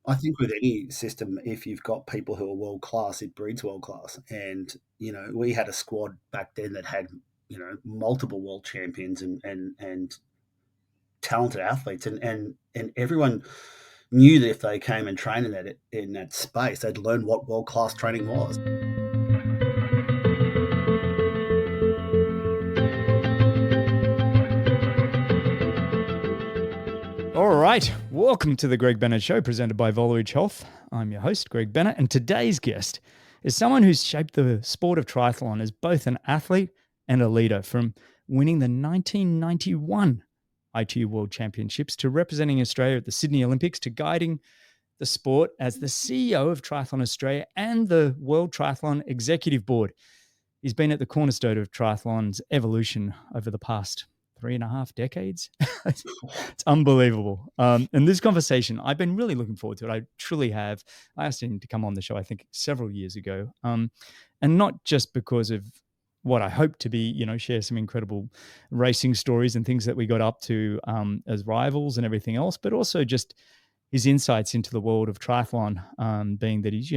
I think with any system, if you've got people who are world class, it breeds world class. And we had a squad back then that had multiple world champions and talented athletes, and everyone knew that if they came and trained in that space, they'd learn what world class training was. All right, welcome to the Greg Bennett Show, presented by Volage Health. I'm your host, Greg Bennett, and today's guest is someone who's shaped the sport of triathlon as both an athlete and a leader, from winning the 1991 ITU World Championships to representing Australia at the Sydney Olympics to guiding the sport as the CEO of Triathlon Australia and the World Triathlon Executive Board. He's been at the cornerstone of triathlon's evolution over the past 3.5 decades. It's unbelievable. And this conversation, I've been really looking forward to it. I truly have. I asked him to come on the show, I think, several years ago. And not just because of what I hope to be, share some incredible racing stories and things that we got up to as rivals and everything else, but also just his insights into the world of triathlon, being that he's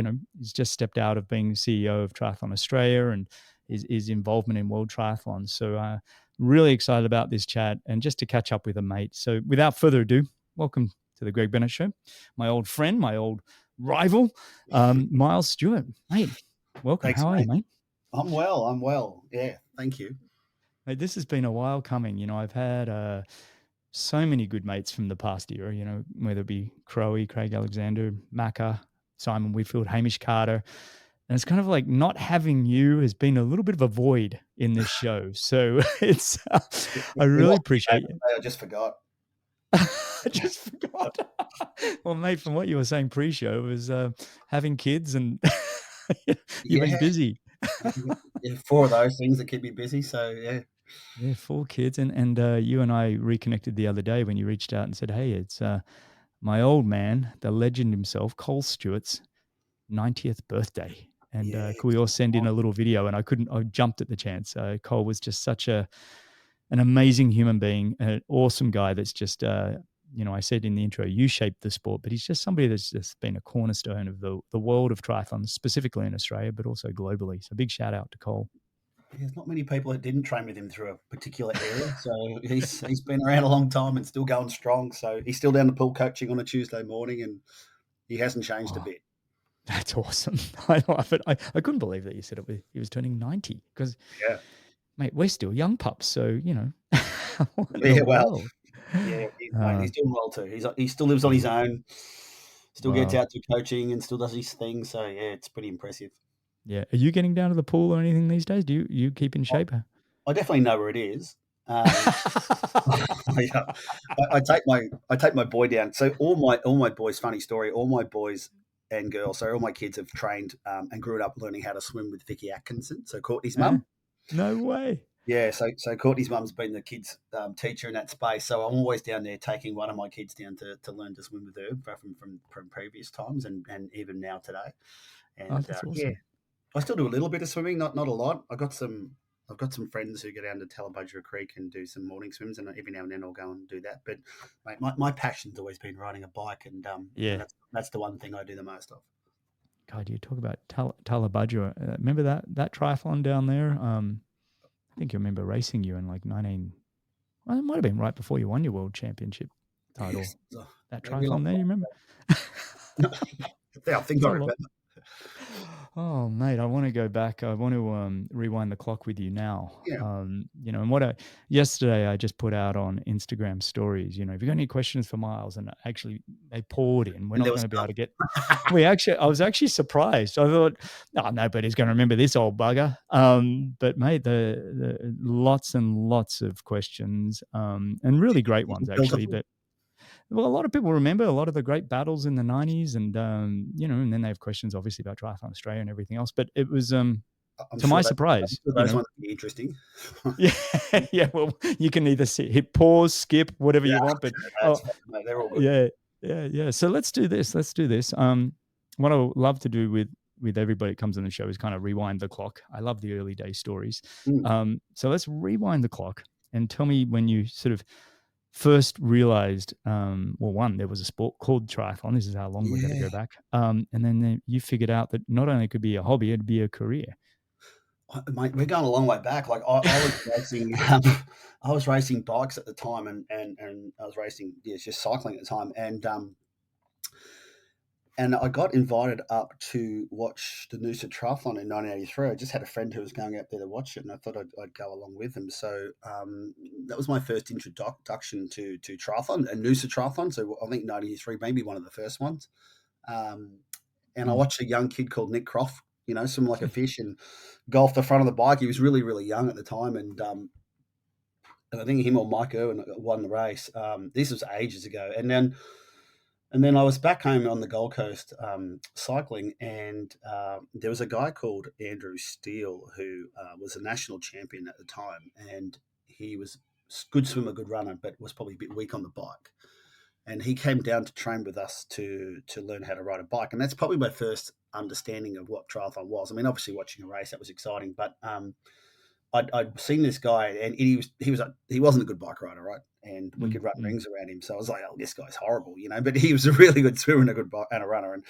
just stepped out of being CEO of Triathlon Australia and his involvement in World Triathlon. So really excited about this chat and just to catch up with a mate. So without further ado, welcome to the Greg Bennett Show. My old friend, my old rival, Miles Stewart. Mate, welcome. Thanks, How are you, mate? I'm well. Yeah, thank you. Mate, this has been a while coming. I've had so many good mates from the past era, whether it be Crowe, Craig Alexander, Macca, Simon Whitfield, Hamish Carter. And it's kind of like not having you has been a little bit of a void in this show. So it's, I really appreciate it. I just forgot. I just forgot. Well, mate, from what you were saying pre-show was having kids and you've been busy. Yeah, 4 of those things that keep me busy. So yeah. Yeah, 4 kids. And you and I reconnected the other day when you reached out and said, hey, it's my old man, the legend himself, Cole Stewart's 90th birthday. And could we all send in a little video? And I jumped at the chance. Cole was just such an amazing human being, an awesome guy that's just, I said in the intro, you shaped the sport, but he's just somebody that's just been a cornerstone of the world of triathlon, specifically in Australia, but also globally. So big shout out to Cole. There's not many people that didn't train with him through a particular area. So he's been around a long time and still going strong. So he's still down the pool coaching on a Tuesday morning, and he hasn't changed a bit. That's awesome. I love it. I couldn't believe that you said he was turning 90 because, mate, we're still young pups. So, yeah, well, yeah, he's doing well too. He still lives on his own, still gets out to coaching and still does his thing. So, yeah, it's pretty impressive. Yeah. Are you getting down to the pool or anything these days? Do you keep in shape? I definitely know where it is. I take my boy down. So all my boys, funny story, all my boys and girls, so all my kids have trained and grew up learning how to swim with Vicky Atkinson, so Courtney's mum. No way. Yeah, so Courtney's mum's been the kids' teacher in that space, so I'm always down there taking one of my kids down to learn to swim with her from previous times and even now today. And that's awesome. yeah, I still do a little bit of swimming, not a lot. I've got some friends who go down to Tallabudgera Creek and do some morning swims, and every now and then I'll go and do that. But mate, my passion's always been riding a bike, and that's the one thing I do the most of. God, you talk about Tallabudgera. Remember that triathlon down there? I think you remember racing you in like 19. Well, it might have been right before you won your world championship title. Yes. That triathlon there, you remember? I think I remember. Oh, mate, I want to go back. I want to rewind the clock with you now. Yeah. And yesterday I just put out on Instagram stories, if you got any questions for Miles, and actually they poured in. We're not going to be able to get, I was actually surprised. I thought, nobody's going to remember this old bugger. But mate, the lots and lots of questions, and really great ones actually, that, well, a lot of people remember a lot of the great battles in the 90s, and and then they have questions obviously about Triathlon Australia and everything else. But it was to my surprise, those ones would be interesting. yeah. Well, you can either hit pause, skip, whatever you want. But fine, they're all good. Yeah. So let's do this. What I would love to do with everybody that comes on the show is kind of rewind the clock. I love the early day stories. So let's rewind the clock and tell me when you sort of first realized, well, one, there was a sport called triathlon. This is how long we got to Yeah. go back. And then you figured out that not only could be a hobby, it'd be a career. Mate, we're going a long way back. Like I was racing, I was racing bikes at the time, and I was racing, just cycling at the time, and I got invited up to watch the Noosa Triathlon in 1983. I just had a friend who was going up there to watch it, and I thought I'd go along with him. So that was my first introduction to triathlon and Noosa Triathlon. So I think 1983, maybe one of the first ones. Um, and I Mm. watched a young kid called Nick Croft, swim like a fish and go off the front of the bike. He was really, really young at the time, and I think him or Mike Irwin won the race. This was ages ago, and then I was back home on the Gold Coast cycling, and there was a guy called Andrew Steele who was a national champion at the time, and he was a good swimmer, good runner, but was probably a bit weak on the bike. And he came down to train with us to learn how to ride a bike, and that's probably my first understanding of what triathlon was. I mean, obviously watching a race that was exciting, but I'd seen this guy, and he wasn't a good bike rider, right? And we Mm, could run mm, rings around him, so I was like, "Oh, this guy's horrible." But he was a really good swimmer and a good bike and a runner,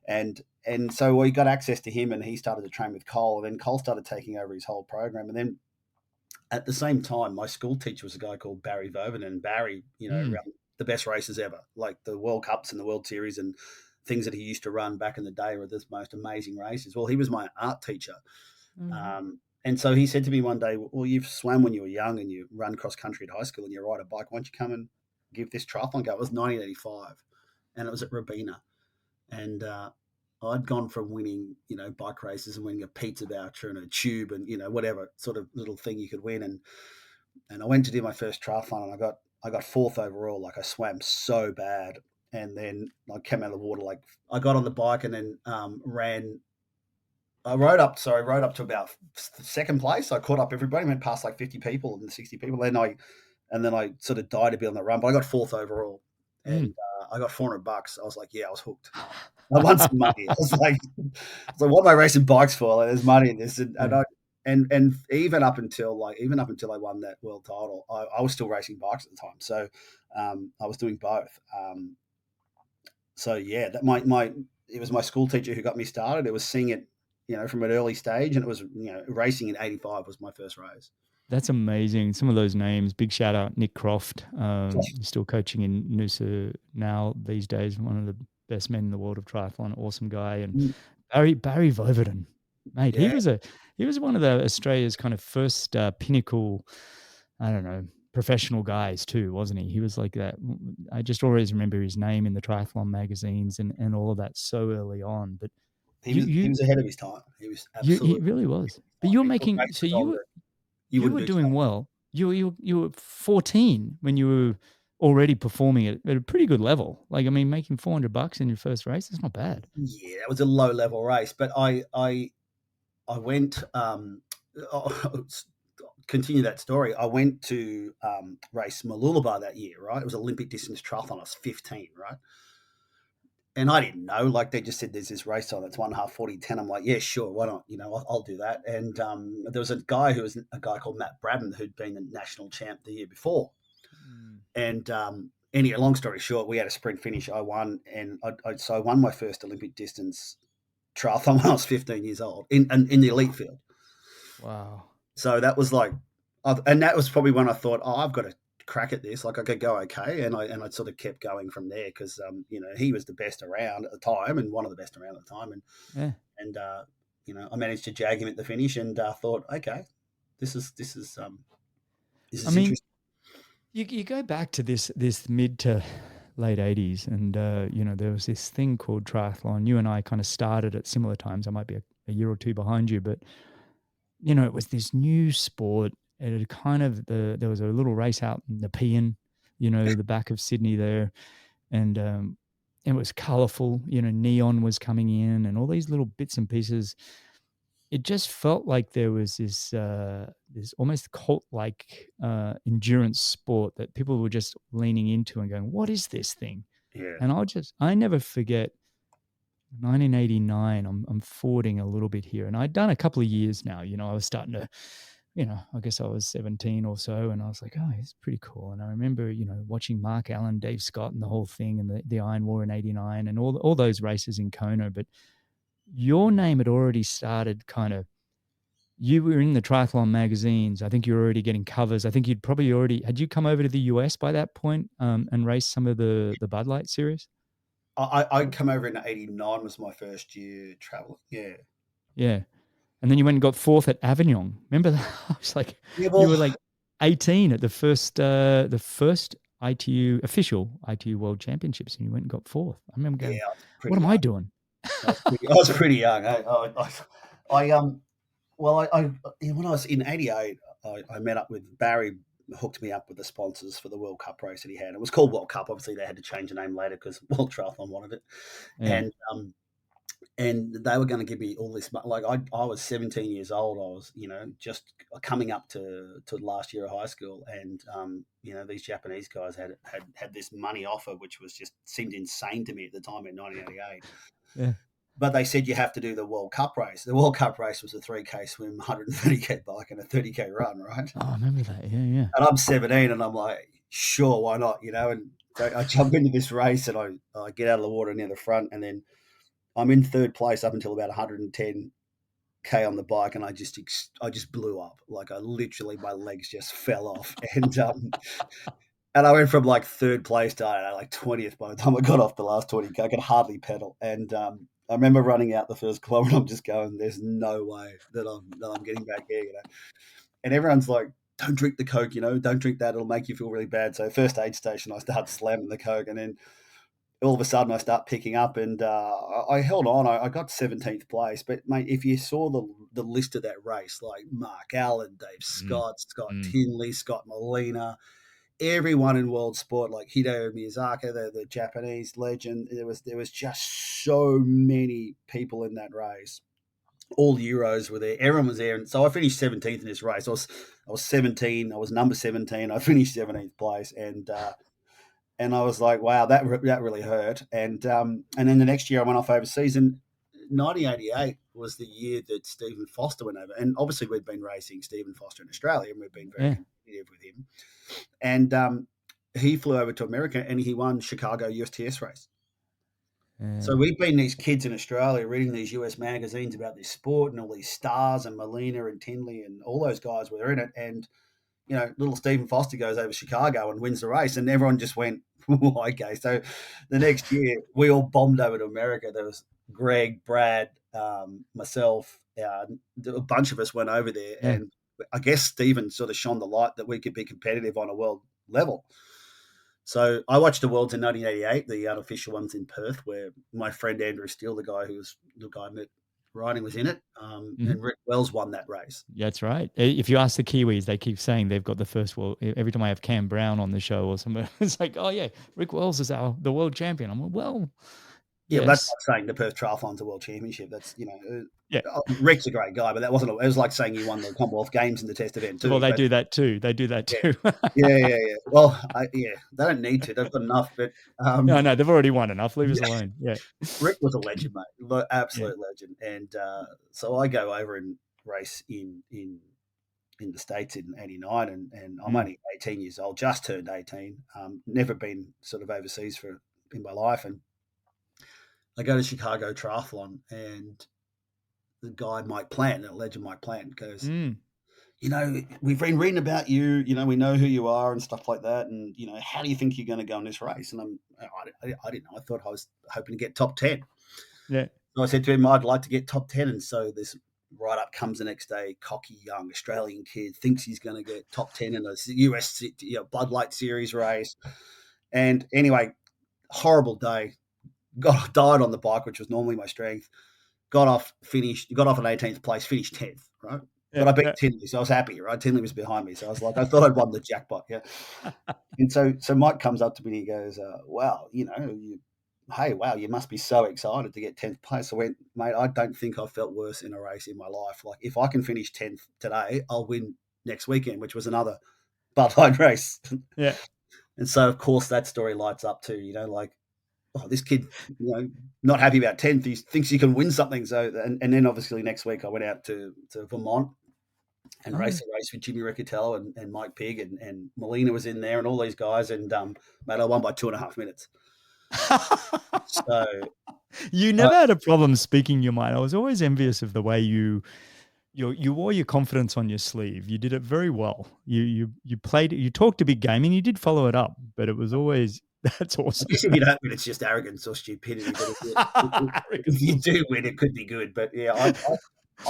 and so we got access to him, and he started to train with Cole, and then Cole started taking over his whole program, and then at the same time, my school teacher was a guy called Barry Vovan, and Barry, mm, ran the best races ever, like the World Cups and the World Series and things that he used to run back in the day were the most amazing races. Well, he was my art teacher. mm, And so he said to me one day, "Well, you've swam when you were young and you run cross country at high school and you ride a bike. Why don't you come and give this triathlon go?" It was 1985, and it was at Robina. And I'd gone from winning, bike races and winning a pizza voucher and a tube and whatever sort of little thing you could win. And I went to do my first triathlon and I got fourth overall. Like I swam so bad, and then I came out of the water. Like I got on the bike and then ran. I rode up to about second place. I caught up everybody, went past like 50 people and 60 people. And then I sort of died a bit on the run, but I got fourth overall, mm. and I got $400. I was like, yeah, I was hooked. I won some money. I was like, what am I racing bikes for? Like, there's money in this, Yeah. and even up until I won that world title, I was still racing bikes at the time. So I was doing both. So yeah, that my it was my school teacher who got me started. It was seeing it, from an early stage, and it was racing in '85 was my first race. That's amazing. Some of those names, big shout out, Nick Croft. He's still coaching in Noosa now these days, one of the best men in the world of triathlon, awesome guy. And Mm, Barry Voverden, mate, he yeah, was one of the Australia's kind of first pinnacle, I don't know, professional guys too, wasn't he? He was like that. I just always remember his name in the triathlon magazines and all of that so early on. But he you was he you was ahead of his time. He was he absolutely really ahead of was. his But time. you're He put making so races on that you you wouldn't were do today. doing well. You were 14 when you were already performing at a pretty good level. Like I mean, making $400 in your first race is not bad. Yeah, that was a low level race, but I went. Continue that story. I went to race Mooloolaba that year. Right, it was Olympic distance triathlon. I was 15. Right, and I didn't know. Like they just said, there's this race on. It's 1:30, 40, 10. I'm like, yeah, sure, why not? I'll do that. And there was a guy called Matt Braddon who'd been the national champ the year before. Mm. And anyway, long story short, we had a sprint finish. I won, and so I won my first Olympic distance triathlon when I was 15 years old in the elite field. Wow. So that was like, and that was probably when I thought, oh, I've got to crack at this. Like I could go okay, and I sort of kept going from there because he was the best around at the time and one of the best around at the time, Yeah. and I managed to jag him at the finish and thought, okay, this is this I is mean, interesting. you go back to this mid to late 80s and there was this thing called triathlon. You and I kind of started at similar times. I might be a year or two behind you, but it was this new sport. It had kind of there was a little race out in the Nepean, the back of Sydney there, and it was colourful. Neon was coming in, and all these little bits and pieces. It just felt like there was this almost cult like endurance sport that people were just leaning into and going, "What is this thing?" Yeah, And I never forget 1989. I'm forwarding a little bit here, and I'd done a couple of years now. I was starting to I guess I was 17 or so, and I was like, oh, it's pretty cool. And I remember, watching Mark Allen, Dave Scott, and the whole thing, and the Iron War in '89, and all those races in Kona. But your name had already started kind of. You were in the triathlon magazines. I think you were already getting covers. I think you'd probably already had you come over to the US by that point, and raced some of the Bud Light series. I come over in '89 was my first year traveling. Yeah. Yeah. And then you went and got fourth at Avignon. Remember that? I was like, Yeah, you well, were like 18 at the first ITU official ITU World Championships, and you went and got fourth. I remember yeah, going, I was "What pretty am I young. doing?" I was pretty young. Well, when I was in '88, I met up with Barry. Hooked me up with the sponsors for the World Cup race that he had. It was called World Cup. Obviously, they had to change the name later because World Triathlon wanted it, Yeah, and they were going to give me all this. Like I was 17 years old. I was just coming up to last year of high school, and these Japanese guys had this money offer, which was just seemed insane to me at the time in 1988. yeah. But they said you have to do the World Cup race. The World Cup race was a 3K swim, 130K bike, and a 30K run, right? Oh, I remember that. Yeah, yeah, And I'm 17, and I'm like, sure, why not? And so I jump into this race, and I get out of the water near the front, and then I'm in third place up until about 110K on the bike, and I just blew up. Like I literally, my legs just fell off, and I went from like third place to I don't know, like 20th by the time I got off the last 20K. I could hardly pedal, and I remember running out the first kilometer. I'm just going, "There's no way that I'm getting back here," And everyone's like, "Don't drink the Coke, don't drink that. It'll make you feel really bad." So first aid station, I start slamming the Coke, and then all of a sudden I start picking up, and I held on. I got 17th place, but mate, if you saw the list of that race, like Mark Allen, Dave mm, Scott, Scott mm, Tinley, Scott Molina, everyone in world sport, like Hideo Miyazaki, the Japanese legend, there was just so many people in that race. All Euros were there. Everyone was there, and so I finished 17th in this race. I was 17. I was number 17. I finished 17th place, and I was like, wow, that really hurt. And then the next year I went off overseas, and 1988 was the year that Stephen Foster went over, and obviously we'd been racing Stephen Foster in Australia, and we've been very yeah, competitive with him. And he flew over to America, and he won Chicago USTS race. yeah, So we've been these kids in Australia reading these US magazines about this sport and all these stars and Molina and Tinley and all those guys were in it. And little Stephen Foster goes over Chicago and wins the race, and everyone just went, okay. So the next year, we all bombed over to America. There was Greg, Brad, myself, a bunch of us went over there, yeah. and I guess Stephen sort of shone the light that we could be competitive on a world level. So I watched the Worlds in 1988, the unofficial ones in Perth, where my friend Andrew Steele, the guy I met riding, was in it, Mhm. and Rick Wells won that race. That's right. If you ask the Kiwis, they keep saying they've got the first world. Every time I have Cam Brown on the show or something, it's like, oh yeah, Rick Wells is the world champion. I'm like, well, Yeah, but that's yes, like saying the Perth Triathlon's a world championship. That's yeah. Rick's a great guy, but that wasn't. It was like saying you won the Commonwealth Games in the test event Well, too. they But do that too. They do that yeah, too. yeah. Well, yeah, they don't need to. They've got enough. But No, no, they've already won enough. Leave us yeah, alone. Yeah, Rick was a legend, mate, yeah. absolute legend. And so I go over and race in the States in '89, and I'm Mm, only 18 years old, just turned 18. Never been sort of overseas in my life, and I go to Chicago Triathlon, and the guy Mike Plant, the legend Mike Plant, goes, mm, we've been reading about you, we know who you are and stuff like that. And, how do you think you're going to go in this race? And I didn't know. I thought I was hoping to get top 10. yeah, So I said to him, I'd like to get top 10. And so this write up comes the next day, cocky young Australian kid thinks he's going to get top 10 in a US Blood Light Series race. And anyway, horrible day. Died on the bike, which was normally my strength. Got off an 18th place, finished 10th, right? yeah, But I beat yeah, Tinley, so I was happy, right? Tinley was behind me, so I was like, I thought I'd won the jackpot, yeah. And so Mike comes up to me and he goes, "Wow, hey, wow, you must be so excited to get 10th place." I went, "Mate, I don't think I've felt worse in a race in my life. Like, if I can finish 10th today, I'll win next weekend," which was another Bud Light race. yeah, And so, of course, that story lights up too, like, oh, this kid, not happy about 10th. He thinks he can win something. So, and then obviously next week I went out to Vermont and Oh. raced a race with Jimmy Riccatello and Mike Pigg and Molina was in there and all these guys. And, mate, I won by 2.5 minutes. So, You uh, never had a problem speaking your mind. I was always envious of the way you wore your confidence on your sleeve. You did it very well. You played it. You talked a big game, and you did follow it up. But it was always that's I awesome. guess if you don't win, it's just arrogance or stupidity. But if you Arrogance. do win, it could be good. But yeah,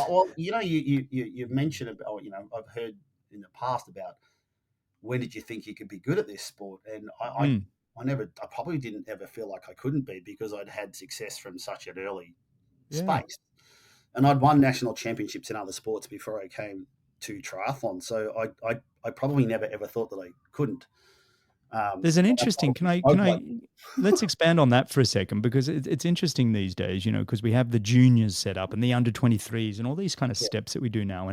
well, you've mentioned about, I've heard in the past about when did you think you could be good at this sport, and Mm, I probably didn't ever feel like I couldn't be because I'd had success from such an early yeah. space, and I'd won national championships in other sports before I came to triathlon. So I probably never ever thought that I couldn't. There's an And I interesting. probably Can spoke like I let's expand on that for a second because it's interesting these days. Because we have the juniors set up and the under 23s and all these kind of yeah, steps that we do now,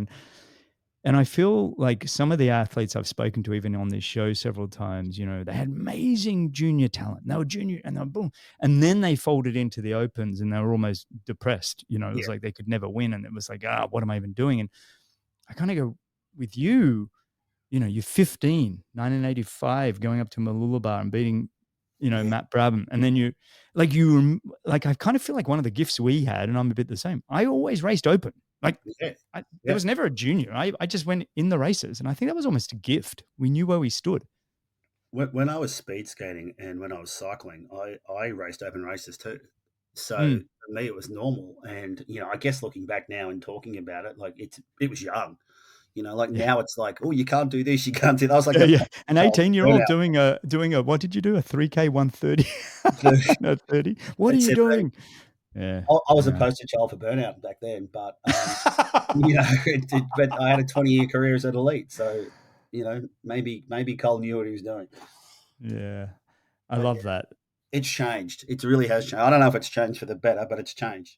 and I feel like some of the athletes I've spoken to, even on this show several times, they had amazing junior talent. They were junior and they were boom. And then they folded into the opens and they were almost depressed. It yeah, was like they could never win. And it was like, what am I even doing? And I kind of go with you, you're 15, 1985, going up to Mooloolaba and beating, yeah, Matt Brabham. And then I kind of feel like one of the gifts we had, and I'm a bit the same. I always raced open. Like yeah, there yeah. was never a junior. I just went in the races, and I think that was almost a gift. We knew where we stood. When I was speed skating and when I was cycling, I raced open races too. So Mm, for me, it was normal. And I guess looking back now and talking about it, like it was young. Like yeah, now it's like, oh, you can't do this, you can't do that. I was like yeah, a yeah. An child 18-year-old burnout. doing a what did you do? A 3K 130? No, 30. What are It you said doing? Yeah, I was a yeah. poster child for burnout back then, but but I had a 20-year career as an elite, so maybe Cole knew what he was doing. Yeah. I But love that. it's changed. It really has changed. I don't know if it's changed for the better, but it's changed.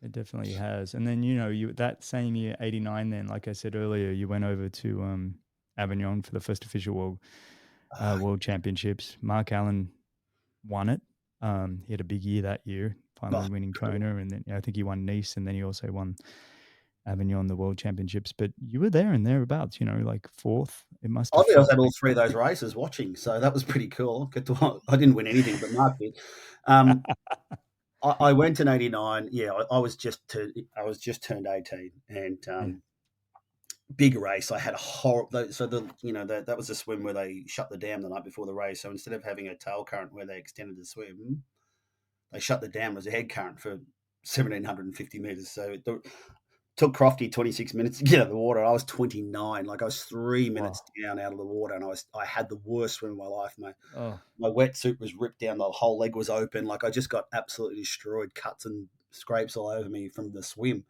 It definitely has. And then, you that same year, 89, then, like I said earlier, you went over to Avignon for the first official Ah, world championships. Mark Allen won it. He had a big year that year, oh, finally winning incredible. Kona, and then I think he won Nice, and then he also won Avignon, the World Championships. But you were there and thereabouts, like fourth. It must I have think I was felt at all like. three of those races watching, so that was pretty cool. I didn't win anything, but Mark did. Um, I went in '89. Yeah, I was just turned 18, and Yeah, big race. I had a horrible. So that was a swim where they shut the dam the night before the race. So instead of having a tail current where they extended the swim, they shut the dam as a head current for 1,750 meters. So took Crofty 26 minutes to get out of the water. I was 29. Like I was 3 minutes wow. down out of the water, and I had the worst swim of my life, mate. Oh, My wetsuit was ripped down. The whole leg was open. Like I just got absolutely destroyed, cuts and scrapes all over me from the swim.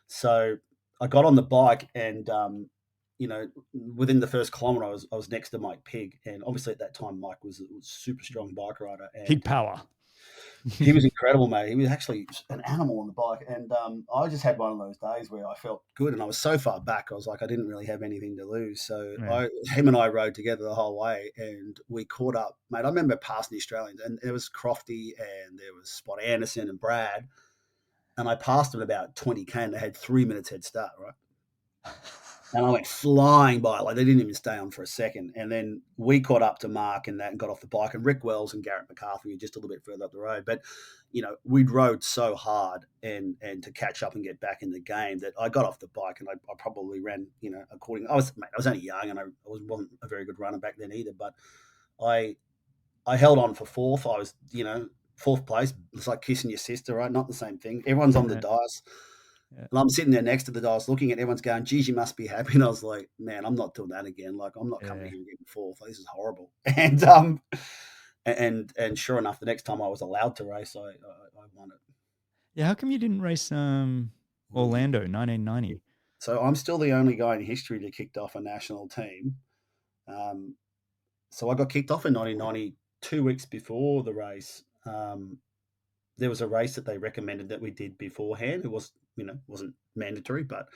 So I got on the bike, and within the first kilometre, I was next to Mike Pigg, and obviously at that time Mike was a super strong bike rider, pig and power. he was incredible, mate. He was actually an animal on the bike, and I just had one of those days where I felt good, and I was so far back, I was like, I didn't really have anything to lose. So Yeah. him and I rode together the whole way, and we caught up, mate. I remember passing the Australians, and there was Crofty, and there was Spot Anderson and Brad, and I passed them about 20K, and they had 3 minutes head start, right? And I went flying by, like they didn't even stay on for a second. And then we caught up to Mark and that and got off the bike. And Rick Wells and Garrett McCarthy were just a little bit further up the road. But, we'd rode so hard and to catch up and get back in the game that I got off the bike and I probably ran, according. I was only young and I wasn't a very good runner back then either. But I I held on for fourth. I was, fourth place. It's like kissing your sister, right? Not the same thing. Everyone's on the Yeah. dice. Yeah. And I'm sitting there next to the dice looking at everyone's going, geez, you must be happy. And I was like, man, I'm not doing that again. Like, I'm not coming Yeah. here and getting fourth. Like, this is horrible. And sure enough, the next time I was allowed to race, I won it. Yeah. How come you didn't race Mm. Orlando 1990? So I'm still the only guy in history to kicked off a national team. Um, so I got kicked off in 1990, 2 weeks before the race. There was a race that they recommended that we did beforehand. It wasn't mandatory, but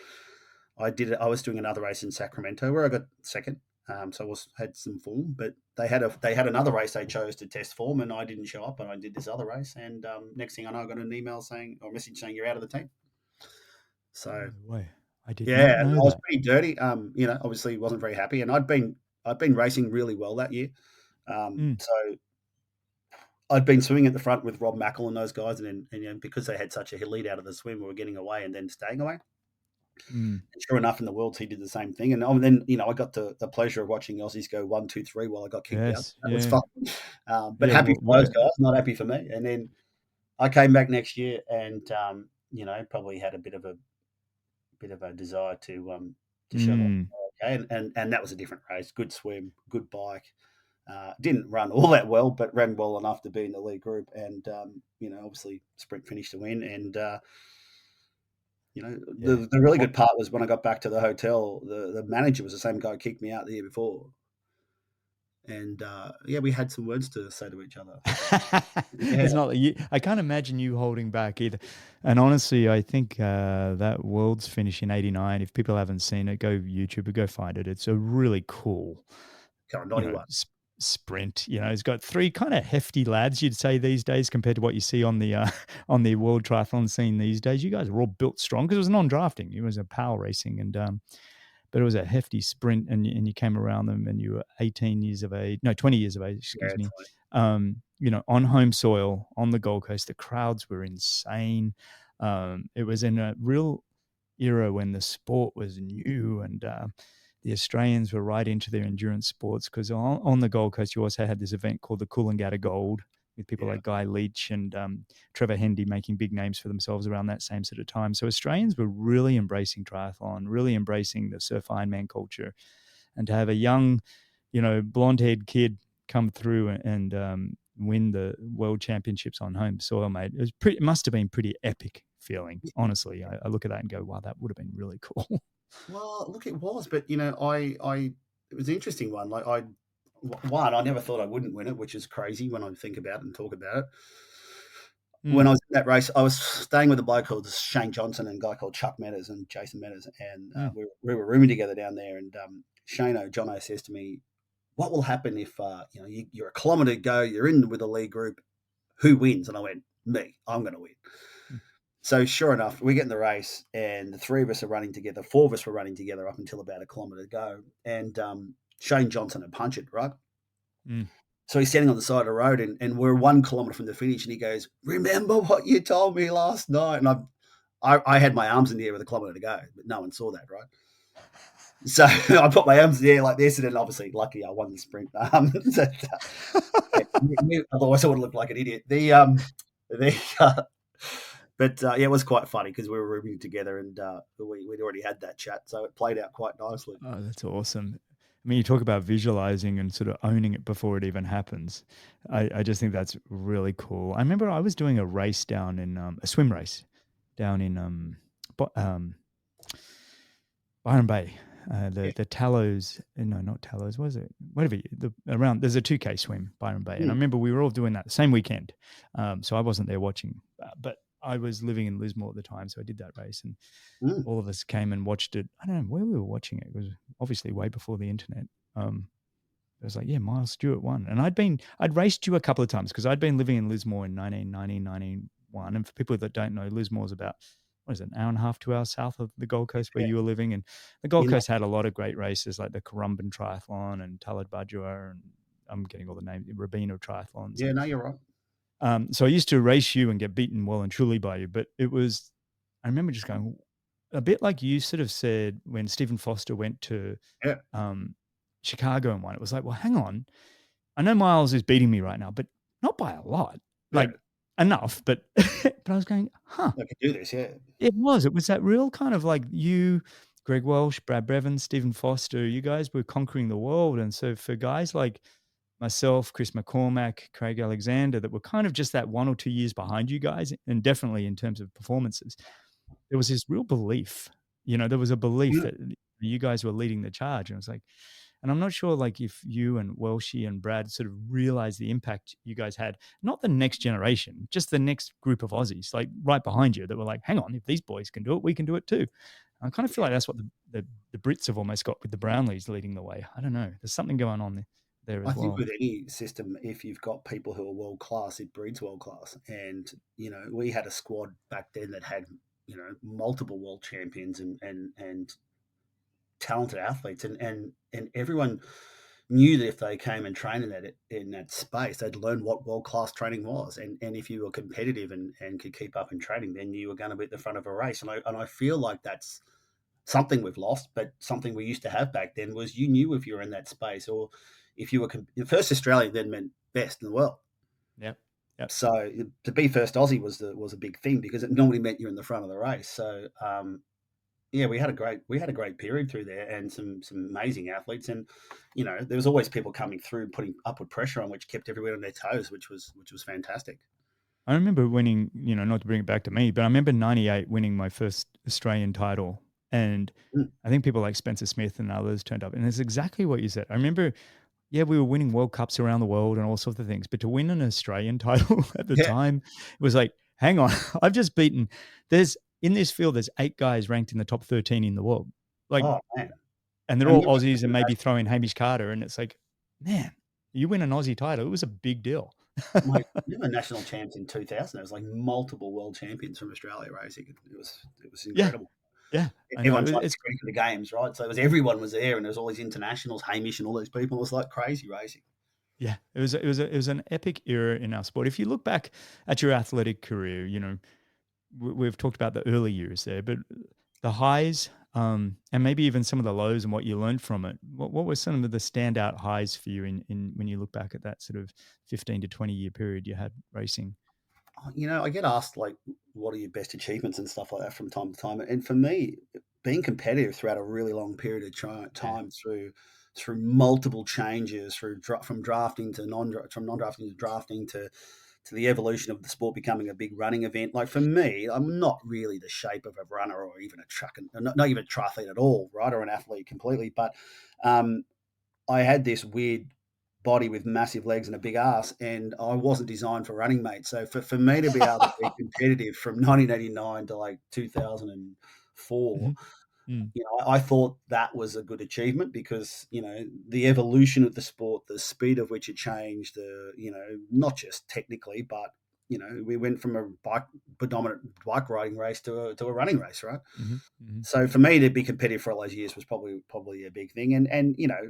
I did it. I was doing another race in Sacramento where I got second. So had some form, but they had another race they chose to test form, and I didn't show up, and I did this other race, and next thing I know, I got an email saying or a message saying you're out of the team. No So way. I did Yeah, not and know I was that. pretty dirty. Obviously wasn't very happy, and I'd been racing really well that year. Mm, So I'd been swimming at the front with Rob Mackle and those guys, because they had such a lead out of the swim, we were getting away and then staying away. mm. And sure enough, in the Worlds, he did the same thing. And then I got the pleasure of watching Aussies go 1, 2, 3 while I got kicked out. Yes, That was yeah. fun. But Yeah, happy what for those a guys, not happy for me. And then I came back next year and probably had a bit of a desire to show that. mm, Okay, and that was a different race. Good swim, good bike. Didn't run all that well, but ran well enough to be in the lead group. And obviously sprint finished to win. And yeah. the really What good part was when I got back to the hotel, the manager was the same guy who kicked me out the year before. And yeah, we had some words to say to each other. Yeah, It's not like you I can't imagine you holding back either. And honestly, I think, that World's finish in '89, if people haven't seen it, go YouTube or go find it. It's a really cool, kind of you know, 91. sprint. It's got 3 kinda hefty lads, you'd say, these days compared to what you see on the, on the world triathlon scene these days. You guys are all built strong because it was non-drafting. It was a power racing but it was a hefty sprint, and you came around them, and you were 18 years of age, no, 20 years of age, excuse Yeah, me. On home soil on the Gold Coast, the crowds were insane. It was in a real era when the sport was new, and the Australians were right into their endurance sports because on the Gold Coast, you also had this event called the Coolangatta Gold with people yeah, like Guy Leach and Trevor Hendy making big names for themselves around that same sort of time. So Australians were really embracing triathlon, really embracing the surf Ironman culture, and to have a young, blonde-haired kid come through and win the world championships on home soil, mate, it must have been pretty epic feeling. Honestly, I look at that and go, wow, that would have been really cool. Well, look, it was, but it was an interesting one. Like I never thought I wouldn't win it, which is crazy when I think about it and talk about it. When Mm, I was in that race, I was staying with a bloke called Shane Johnson and a guy called Chuck Metters and Jason Metters, and mm, we were rooming together down there. And Jono says to me, "What will happen if you're a kilometre to go, you're in with the lead group, who wins?" And I went, "Me, I'm going to win." mm, So sure enough, we get in the race, and the three of us are running together. Four of us were running together up until about a kilometre to go, and Shane Johnson had punched it, right? mm. So he's standing on the side of the road, and we're 1 kilometre from the finish, and he goes, "Remember what you told me last night?" And I had my arms in the air with a kilometre to go, but no one saw that, right? So I put my arms in the air like this, and then obviously, lucky I won the sprint. Otherwise, I would have looked like an idiot. The But yeah, it was quite funny because we were rooming together and we'd already had that chat, so it played out quite nicely. Oh, that's awesome. I mean, you talk about visualizing and sort of owning it before it even happens. I just think that's really cool. I remember I was doing a race down in a swim race down in Bo- Byron Bay. Yeah. The Tallows, no, not Tallows, was it? Whatever, around, there's a 2K swim, Byron Bay. And I Mm, remember we were all doing that the same weekend. So I wasn't there watching, but I was living in Lismore at the time. So I did that race. And mm. all of us came and watched it. I don't know where we were watching it. It was obviously way before the internet. It was like, yeah, Miles Stewart won. And I'd raced you a couple of times because I'd been living in Lismore in 1991. And for people that don't know, Lismore's about, what is it, an hour and a half, 2 hours south of the Gold Coast where Yeah. you were living. And the Gold You know, Coast had a lot of great races like the Currumbin Triathlon and Talad Bajua, and I'm getting all the names, Rabina Triathlons. yeah, no, you're right. So I used to race you and get beaten well and truly by you. But I remember just going, a bit like you sort of said when Stephen Foster went to Yeah, um, Chicago and won. It was like, well, hang on. I know Miles is beating me right now, but not by a lot. yeah, Like enough, but but I was going, huh. I could do this. Yeah, It was. It was that real kind of like you, Greg Welsh, Brad Brevin, Stephen Foster, you guys were conquering the world. And so for guys like myself, Chris McCormack, Craig Alexander, that were kind of just that 1 or 2 years behind you guys, and definitely in terms of performances, there was this real belief. There was a belief mm, that you guys were leading the charge. And I was like, and I'm not sure like if you and Welshie and Brad sort of realized the impact you guys had, not the next generation, just the next group of Aussies, like right behind you that were like, hang on, if these boys can do it, we can do it too. I kind of feel yeah. like that's what the Brits have almost got with the Brownlees leading the way. I don't know. There's something going on there I as think well. with any system, if you've got people who are world class, it breeds world class. And we had a squad back then that had multiple world champions and talented athletes, and everyone knew that if they came and trained in that space, they'd learn what world class training was, and if you were competitive and could keep up in training, then you were going to be at the front of a race. And I feel like that's something we've lost, but something we used to have back then was you knew if you were in that space, or if you were first Australian, then meant best in the world. Yep. Yep. So to be first Aussie was a big thing because it normally meant you're in the front of the race. So yeah, we had a great period through there, and some amazing athletes, and there was always people coming through, putting upward pressure on, which kept everyone on their toes, which was fantastic. I remember winning, not to bring it back to me, but I remember 98 winning my first Australian title. And Mm. I think people like Spencer Smith and others turned up. And it's exactly what you said. I remember, yeah, we were winning World Cups around the world and all sorts of things. But to win an Australian title at the Yeah. time, it was like, hang on, I've just beaten, in this field, there's 8 guys ranked in the top 13 in the world. Like, Oh man, and they're I all remember Aussies and the maybe national throw in Hamish Carter. And it's like, man, you win an Aussie title. It was a big deal. mate, we were national champs in 2000. There was like multiple world champions from Australia racing. It was Yeah. incredible. Yeah. I know. Everyone tried to It's get into the games, right? So everyone was there, and there was all these internationals, Hamish and all these people. It was like crazy racing. Yeah, it was an epic era in our sport. If you look back at your athletic career, we've talked about the early years there, but the highs, and maybe even some of the lows and what you learned from it. What were some of the standout highs for you in when you look back at that sort of 15 to 20 year period you had racing? I get asked like, what are your best achievements and stuff like that from time to time. And for me, being competitive throughout a really long period of Yeah. time through multiple changes, from drafting to from non-drafting to drafting to the evolution of the sport becoming a big running event. Like for me, I'm not really the shape of a runner or even a truck, and not even a triathlete at all, right, or an athlete completely. But um, I had this weird body with massive legs and a big ass, and I wasn't designed for running, mate. So for me to be able to be competitive from 1989 to like 2004, Mhm. Mm, I thought that was a good achievement because the evolution of the sport, the speed of which it changed, not just technically, but we went from a predominant bike riding race to a running race, right? mhm, mhm, So for me to be competitive for all those years was probably a big thing, and I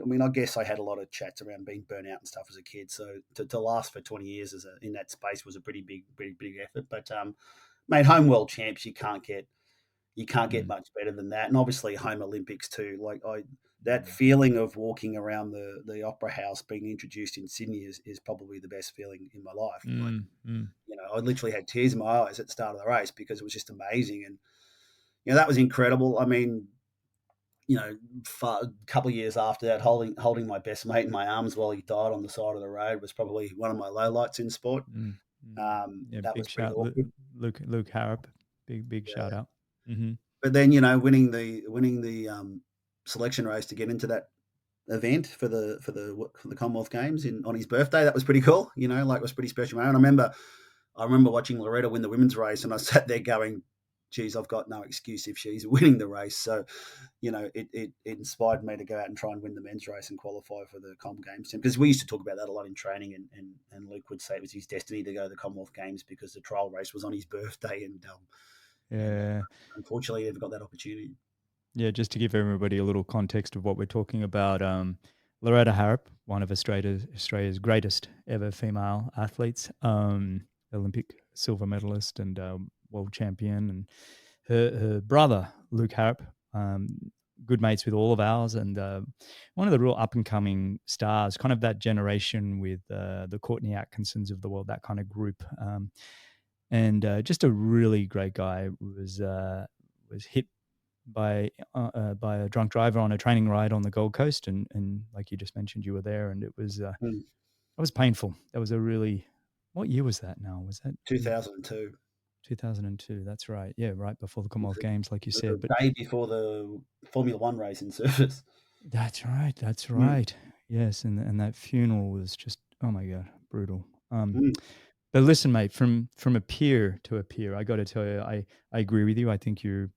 mean, I guess I had a lot of chats around being burnt out and stuff as a kid. So to last for 20 years in that space was a pretty big effort. But mate, home world champs, you can't get mm, much better than that, and obviously home Olympics too. Like that mm, feeling of walking around the Opera House being introduced in Sydney is probably the best feeling in my life. Like mm, mm, I literally had tears in my eyes at the start of the race because it was just amazing, and that was incredible. I mean, a couple of years after that, holding my best mate in my arms while he died on the side of the road was probably one of my lowlights in sport. mm, mm. Yeah, That big was pretty shout, awkward. Luke Harrop, big shout Yeah. out. Hmm. But then winning the selection race to get into that event for the Commonwealth Games on his birthday, that was pretty cool. Like it was pretty special. And I remember watching Loretta win the women's race, and I sat there going, "Geez, I've got no excuse if she's winning the race." So it inspired me to go out and try and win the men's race and qualify for the Com Games team. Because we used to talk about that a lot in training, and Luke would say it was his destiny to go to the Commonwealth Games because the trial race was on his birthday, and Yeah. unfortunately, he never got that opportunity. Yeah, just to give everybody a little context of what we're talking about, Loretta Harrop, one of Australia's greatest ever female athletes, Olympic silver medalist and world champion, and her brother Luke Harrop, um, good mates with all of ours, and one of the real up and coming stars, kind of that generation with the Courtney Atkinsons of the world, that kind of group, and just a really great guy. Was hit by a drunk driver on a training ride on the Gold Coast, and like you just mentioned, you were there, and Mm, that was painful. That was a really, what year was that? Now was that 2002. 2002? That's right. Yeah, right before the It was, Commonwealth the, Games, like you it was said. But the day before the Formula One race in Surfers. that's right. That's Mm, right. Yes, and that funeral was just, oh my god, brutal. mm, But listen, mate, from a peer to a peer, I got to tell you, I agree with you. I think your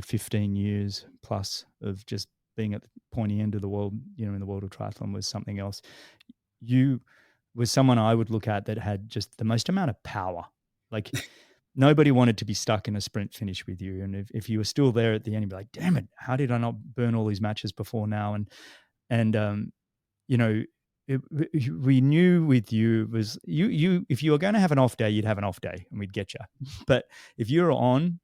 15 years plus of just being at the pointy end of the world, in the world of triathlon was something else. You was someone I would look at that had just the most amount of power. Like nobody wanted to be stuck in a sprint finish with you. And if you were still there at the end, you'd be like, damn it, how did I not burn all these matches before now? And you know, we knew with you was you if you were going to have an off day, you'd have an off day and we'd get you. But if you were on,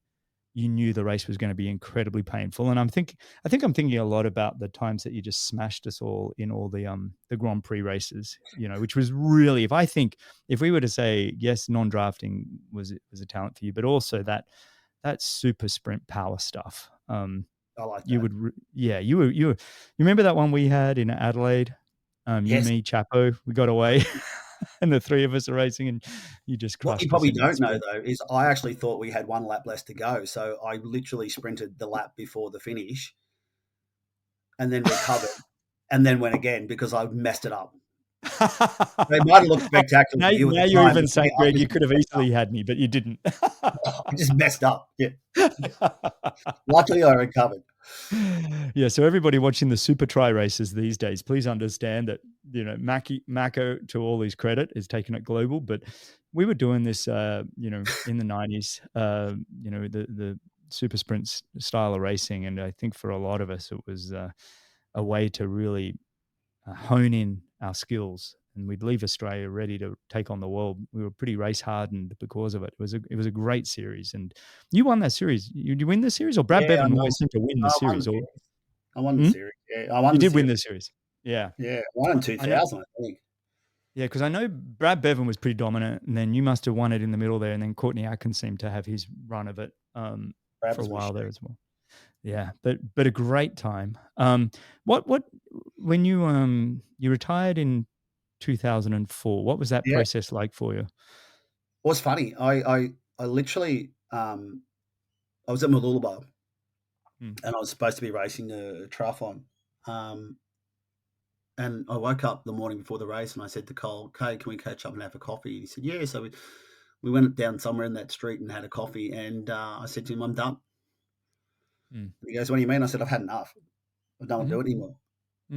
you knew the race was going to be incredibly painful. And I think I'm thinking a lot about the times that you just smashed us all in all the Grand Prix races, which was really, if we were to say, yes, non-drafting was a talent for you, but also that super sprint power stuff. I like You that. would, you remember that one we had in Adelaide? You, Yes. me, Chapo, we got away and the three of us are racing and you just What you crushed us probably in that don't know sprint. though is I actually thought we had one lap less to go, so I literally sprinted the lap before the finish, and then recovered, and then went again because I messed it up. It might have looked spectacular now, to you at the now you're time, even but saying, I Greg, just you could have messed easily had me, but you didn't. up. I just messed up. Yeah. Luckily, I recovered. Yeah, so everybody watching the super tri races these days, please understand that Mako, to all his credit, is taking it global. But we were doing this, in the '90s, the super sprint style of racing, and I think for a lot of us, it was a way to really hone in our skills. And we'd leave Australia ready to take on the world. We were pretty race hardened because of it. It was a great series, and you won that series. Did you win the series, or Brad Yeah, I Bevan know. always seemed to win the I won the series? Or series. I won the hmm? series. Yeah, I won You the did win series. the series. Yeah, Yeah, I won in I know. 2000, I think. Yeah, because I know Brad Bevan was pretty dominant, and then you must have won it in the middle there, and then Courtney Atkins seemed to have his run of it Brad for a was a while there machine. as well. Yeah, but a great time. What when you retired in 2004? What was that Yeah, process like for you? what's funny, I literally, I was at Mooloolaba, Mm, and I was supposed to be racing the triathlon, um, and I woke up the morning before the race, and I said to Cole, "Okay, can we catch up and have a coffee?" And he said, "Yeah." So we went down somewhere in that street and had a coffee, and I said to him, "I'm done." mm, And he goes, "What do you mean?" I said, "I've had enough. I don't want to mhm, do it anymore."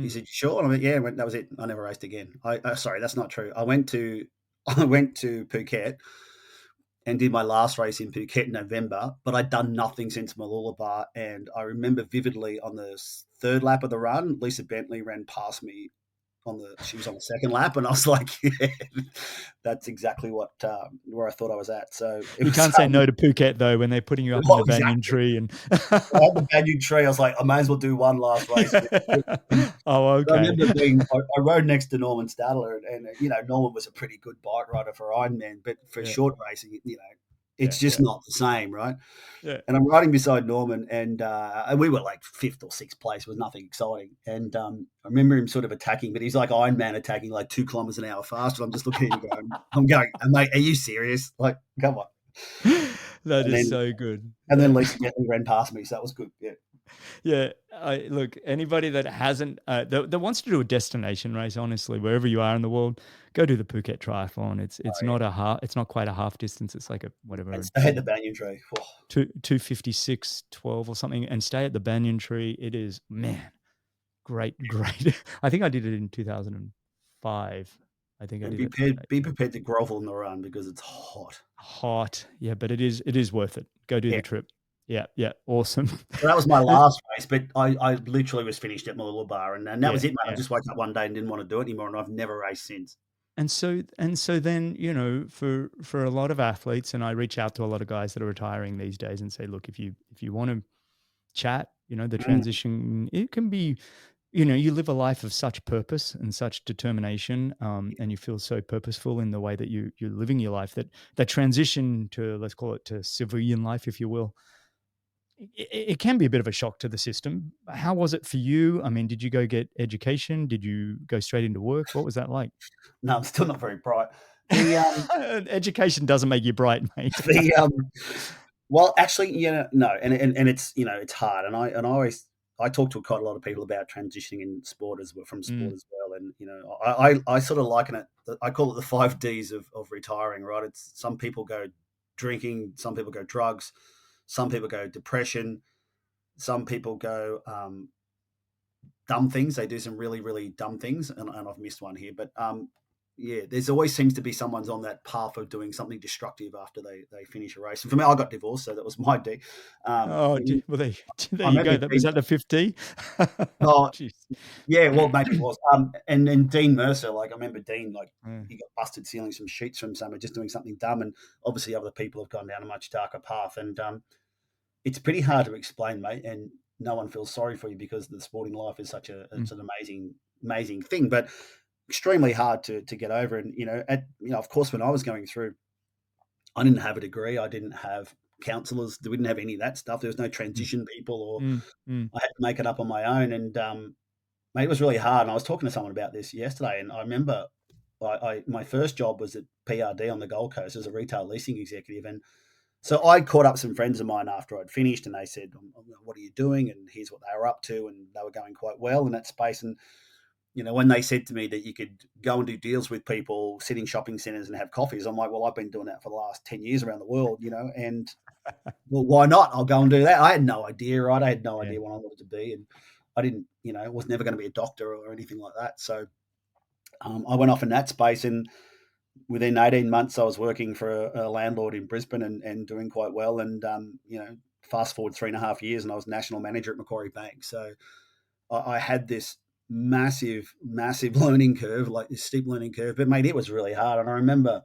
He mm. said, "Sure?" And I went, "Yeah." And that was it. I never raced again. Sorry, that's not true. I went to I went to Phuket and did my last race in Phuket in November, but I'd done nothing since Mooloolaba. And I remember vividly on the third lap of the run, Lisa Bentley ran past me she was on the second lap, and I was like, yeah, that's exactly what where I thought I was at. So it You was can't say no to Phuket though when they're putting you up in well, the banyan exactly. tree and. I had the banyan tree. I was like, I may as well do one last race. And Oh, I okay. remember I rode next to Norman Stadler, and Norman was a pretty good bike rider for Ironman, but for Yeah, short racing, yeah, it's just yeah, not the same, right? yeah. And I'm riding beside Norman, and we were like fifth or sixth place. It was nothing exciting. And I remember him sort of attacking, but he's like Iron Man attacking like 2 kilometers an hour faster. I'm just looking at him going, mate, are you serious? Like, come on. That And is then so good. and then Yeah. Lisa Bentley ran past me, so that was good. Yeah, Yeah, look, anybody that hasn't that wants to do a destination race, honestly, wherever you are in the world, go do the Phuket Triathlon. It's oh, yeah. not a half, it's not quite a half distance. It's like a And whatever stay at the banyan tree. Oh, 256.12 or something, and stay at the banyan tree. It is, man, great. I think I did it in 2005. I think I and did it. be prepared to grovel in the run because it's hot. Hot, yeah, but it is worth it. Go do Yeah. the trip. Yeah, yeah, awesome. So that was my last race, but I literally was finished at Mooloolaba, and that was Yeah, it, mate. I yeah. just woke up one day and didn't want to do it anymore, and I've never raced since. And so then, for a lot of athletes, and I reach out to a lot of guys that are retiring these days and say, look, if you want to chat, the Mm, transition, it can be, you live a life of such purpose and such determination, and you feel so purposeful in the way that you're living your life, that transition to, let's call it, to civilian life, if you will, it can be a bit of a shock to the system. How was it for you? I mean, did you go get education? Did you go straight into work? What was that like? no, I'm still not very bright. The Education doesn't make you bright, mate. the well, actually, no, and it's it's hard, and I talk to quite a lot of people about transitioning in sport from sport Mm, as well, and I sort of liken it. I call it the 5 Ds of retiring. Right? It's some people go drinking, some people go drugs, some people go depression, some people go dumb things. They do some really, really dumb things, and I've missed one here. But yeah, there's always seems to be someone's on that path of doing something destructive after they finish a race. And for me, I got divorced, so that was my D. Oh, And well, there I you remember go. Was Dean. that the 50? Oh, Jeez. yeah, well, maybe it was. And then Dean Mercer, like I remember Dean, like Yeah. he got busted stealing some sheets from somewhere, just doing something dumb. And obviously, other people have gone down a much darker path. And it's pretty hard to explain, mate. And no one feels sorry for you because the sporting life is such a Mm, it's an amazing thing, but extremely hard to get over. And of course, when I was going through, I didn't have a degree. I didn't have counselors. We didn't have any of that stuff. There was no mm, transition people, or mm, mm, I had to make it up on my own. And mate, it was really hard. And I was talking to someone about this yesterday, and I remember my first job was at PRD on the Gold Coast as a retail leasing executive, and so I caught up some friends of mine after I'd finished, and they said, "What are you doing?" And here's what they were up to, and they were going quite well in that space. And when they said to me that you could go and do deals with people, sit in shopping centres and have coffees, I'm like, well, I've been doing that for the last 10 years around the world, and well, why not? I'll go and do that. I had no idea, right? I had no yeah. idea what I wanted to be. And I didn't, was never going to be a doctor or anything like that. So I went off in that space. And within 18 months, I was working for a landlord in Brisbane and doing quite well. And, fast forward 3.5 years and I was national manager at Macquarie Bank. So I had this massive learning curve, like this steep learning curve. But mate, it was really hard. And I remember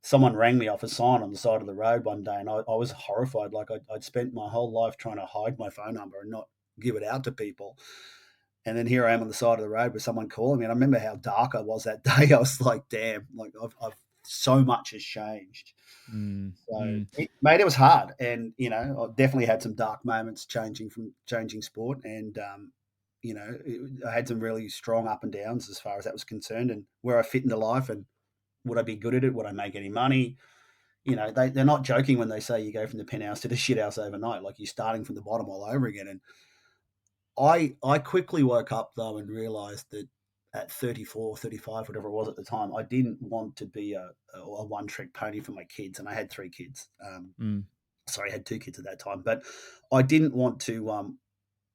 someone rang me off a sign on the side of the road one day, and I was horrified. Like I'd spent my whole life trying to hide my phone number and not give it out to people. And then here I am on the side of the road with someone calling me. And I remember how dark I was that day. I was like, damn, like I've so much has changed. Mm, So, mm, mate, it was hard, and I definitely had some dark moments changing sport, and I had some really strong up and downs as far as that was concerned, and where I fit into life, and would I be good at it? Would I make any money? They're not joking when they say you go from the penthouse to the shit house overnight, like you're starting from the bottom all over again. And I quickly woke up though and realized that at 34, 35, whatever it was at the time, I didn't want to be a one trick pony for my kids, and I had three kids. mm, Sorry, I had two kids at that time, but I didn't want to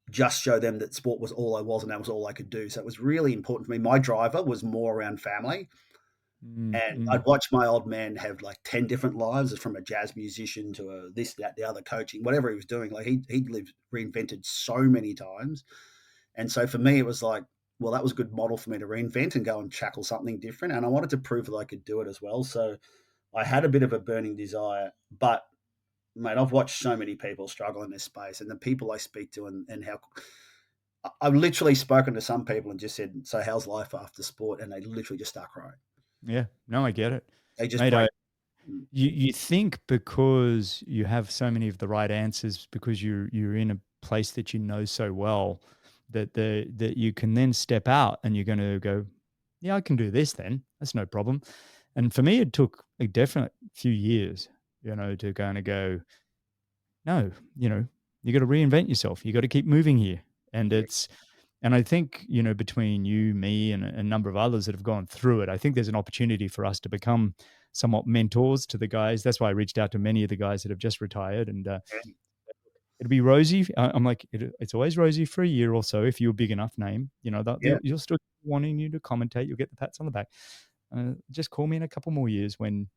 just show them that sport was all I was and that was all I could do. So it was really important for me. My driver was more around family. mm, And mm. I'd watch my old man have like 10 different lives, from a jazz musician to a this, that, the other, coaching, whatever he was doing. Like he'd lived, reinvented so many times. And so for me, it was like, well, that was a good model for me to reinvent and go and tackle something different. And I wanted to prove that I could do it as well. So I had a bit of a burning desire, but mate, I've watched so many people struggle in this space, and the people I speak to, and how I've literally spoken to some people and just said, "So how's life after sport?" And they literally just start crying. Yeah. No, I get it. They just Mate, break. Mm. you think because you have so many of the right answers, because you're in a place that you know so well, that you can then step out and you're going to go, yeah, I can do this then. That's no problem. And for me, it took a definite few years, to kind of go, no, you got to reinvent yourself. You got to keep moving here. And Yeah, and I think, between you, me, and a number of others that have gone through it, I think there's an opportunity for us to become somewhat mentors to the guys. That's why I reached out to many of the guys that have just retired. And yeah, it'll be rosy. I'm like, it's always rosy for a year or so if you're a big enough name. yeah. You'll still wanting you to commentate. You'll get the pats on the back. Just call me in a couple more years when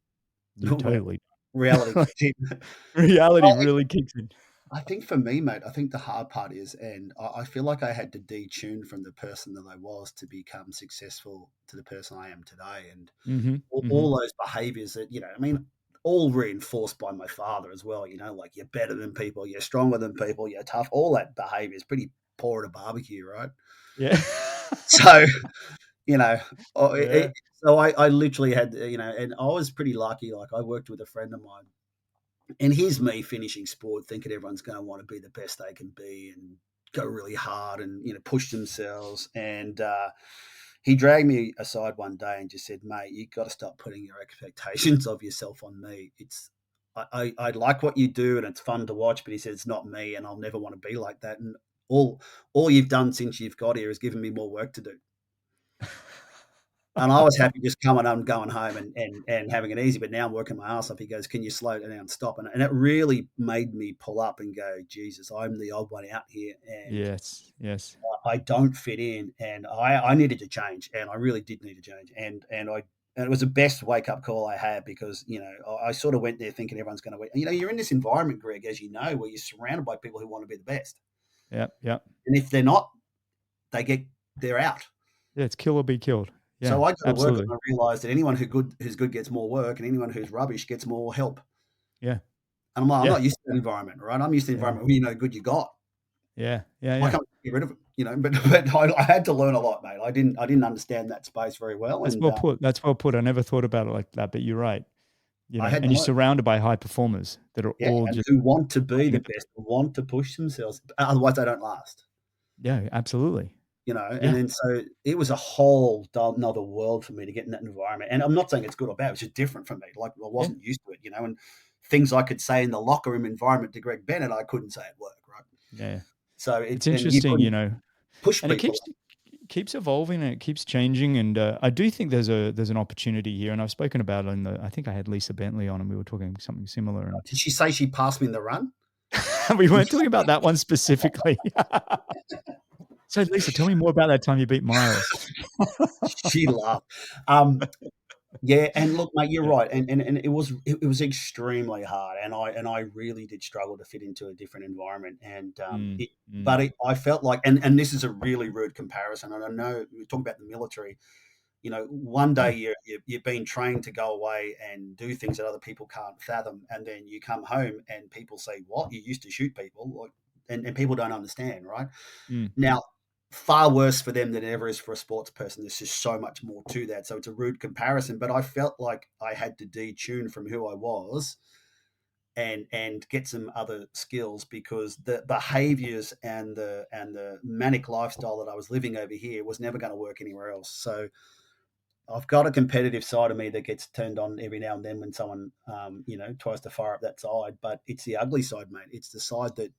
you're When totally reality kicks in. reality Well, really kicks in. I think for me, mate, I think the hard part is, and I feel like I had to detune from the person that I was to become successful to the person I am today. And Hmm. Hmm. all those behaviors that, I mean, all reinforced by my father as well, like you're better than people, you're stronger than people, you're tough. All that behavior is pretty poor at a barbecue, right? Yeah. So, you know, oh, Yeah. so I literally had, and I was pretty lucky. Like I worked with a friend of mine, and here's me finishing sport, thinking everyone's going to want to be the best they can be and go really hard and, push themselves. And he dragged me aside one day and just said, "Mate, you got to stop putting your expectations of yourself on me. I like what you do and it's fun to watch, but," he said, "it's not me, and I'll never want to be like that. And all you've done since you've got here is given me more work to do." And I was happy just coming and going home and having it easy, but now I'm working my ass off. He goes, "Can you slow down and stop?" And it really made me pull up and go, "Jesus, I'm the old one out here, and Yes. I don't fit in, and I needed to change, and I really did need to change." And And it was the best wake up call I had because, I sort of went there thinking everyone's going to win. You're in this environment, Greg, as you know, where you're surrounded by people who want to be the best. Yep. Yep. And if they're not, they're out. Yeah. It's kill or be killed. Yeah. So I go to work and Absolutely. I realized that anyone who's good gets more work, and anyone who's rubbish gets more help. Yeah. And I'm like, I'm Yeah. not used to that environment, right? I'm used to the Yeah. environment where you know good you got. Yeah. Yeah. Why Yeah. can't we get rid of it? But I had to learn a lot, mate. I didn't understand that space very well, That's and well put. That's well put. I never thought about it like that, but you're right. I had And to you're learn. surrounded by high performers that are Yeah, all and just who want to be knocking the it. best, who want to push themselves. Otherwise, they don't last. Yeah, absolutely. And Yeah. then so it was a whole another world for me to get in that environment. And I'm not saying it's good or bad; it's just different for me. Like I Yeah. wasn't used to it, and things I could say in the locker room environment to Greg Bennett, I couldn't say at work, right? Yeah. So It's and you interesting, couldn't push and it people. keeps evolving and it keeps changing. And I do think there's an opportunity here. And I've spoken about it I think I had Lisa Bentley on and we were talking something similar. And Did she say she passed me in the run? we weren't talking about that one specifically. So Lisa, tell me more about that time you beat Miles. She laughed. Yeah, and look, mate, you're Yeah. right, and it was extremely hard, and I really did struggle to fit into a different environment, and Mm, mm. but I felt like, and this is a really rude comparison, and I know we talk about the military. One day Yeah. you're being trained to go away and do things that other people can't fathom, and then you come home and people say, "What? You used to shoot people?" Like, and people don't understand, right? Mm. Now, far worse for them than it ever is for a sports person. There's just so much more to that. So it's a rude comparison, but I felt like I had to detune from who I was and get some other skills because the behaviors and the manic lifestyle that I was living over here was never going to work anywhere else. So I've got a competitive side of me that gets turned on every now and then when someone tries to fire up that side, but it's the ugly side, mate. It's the side that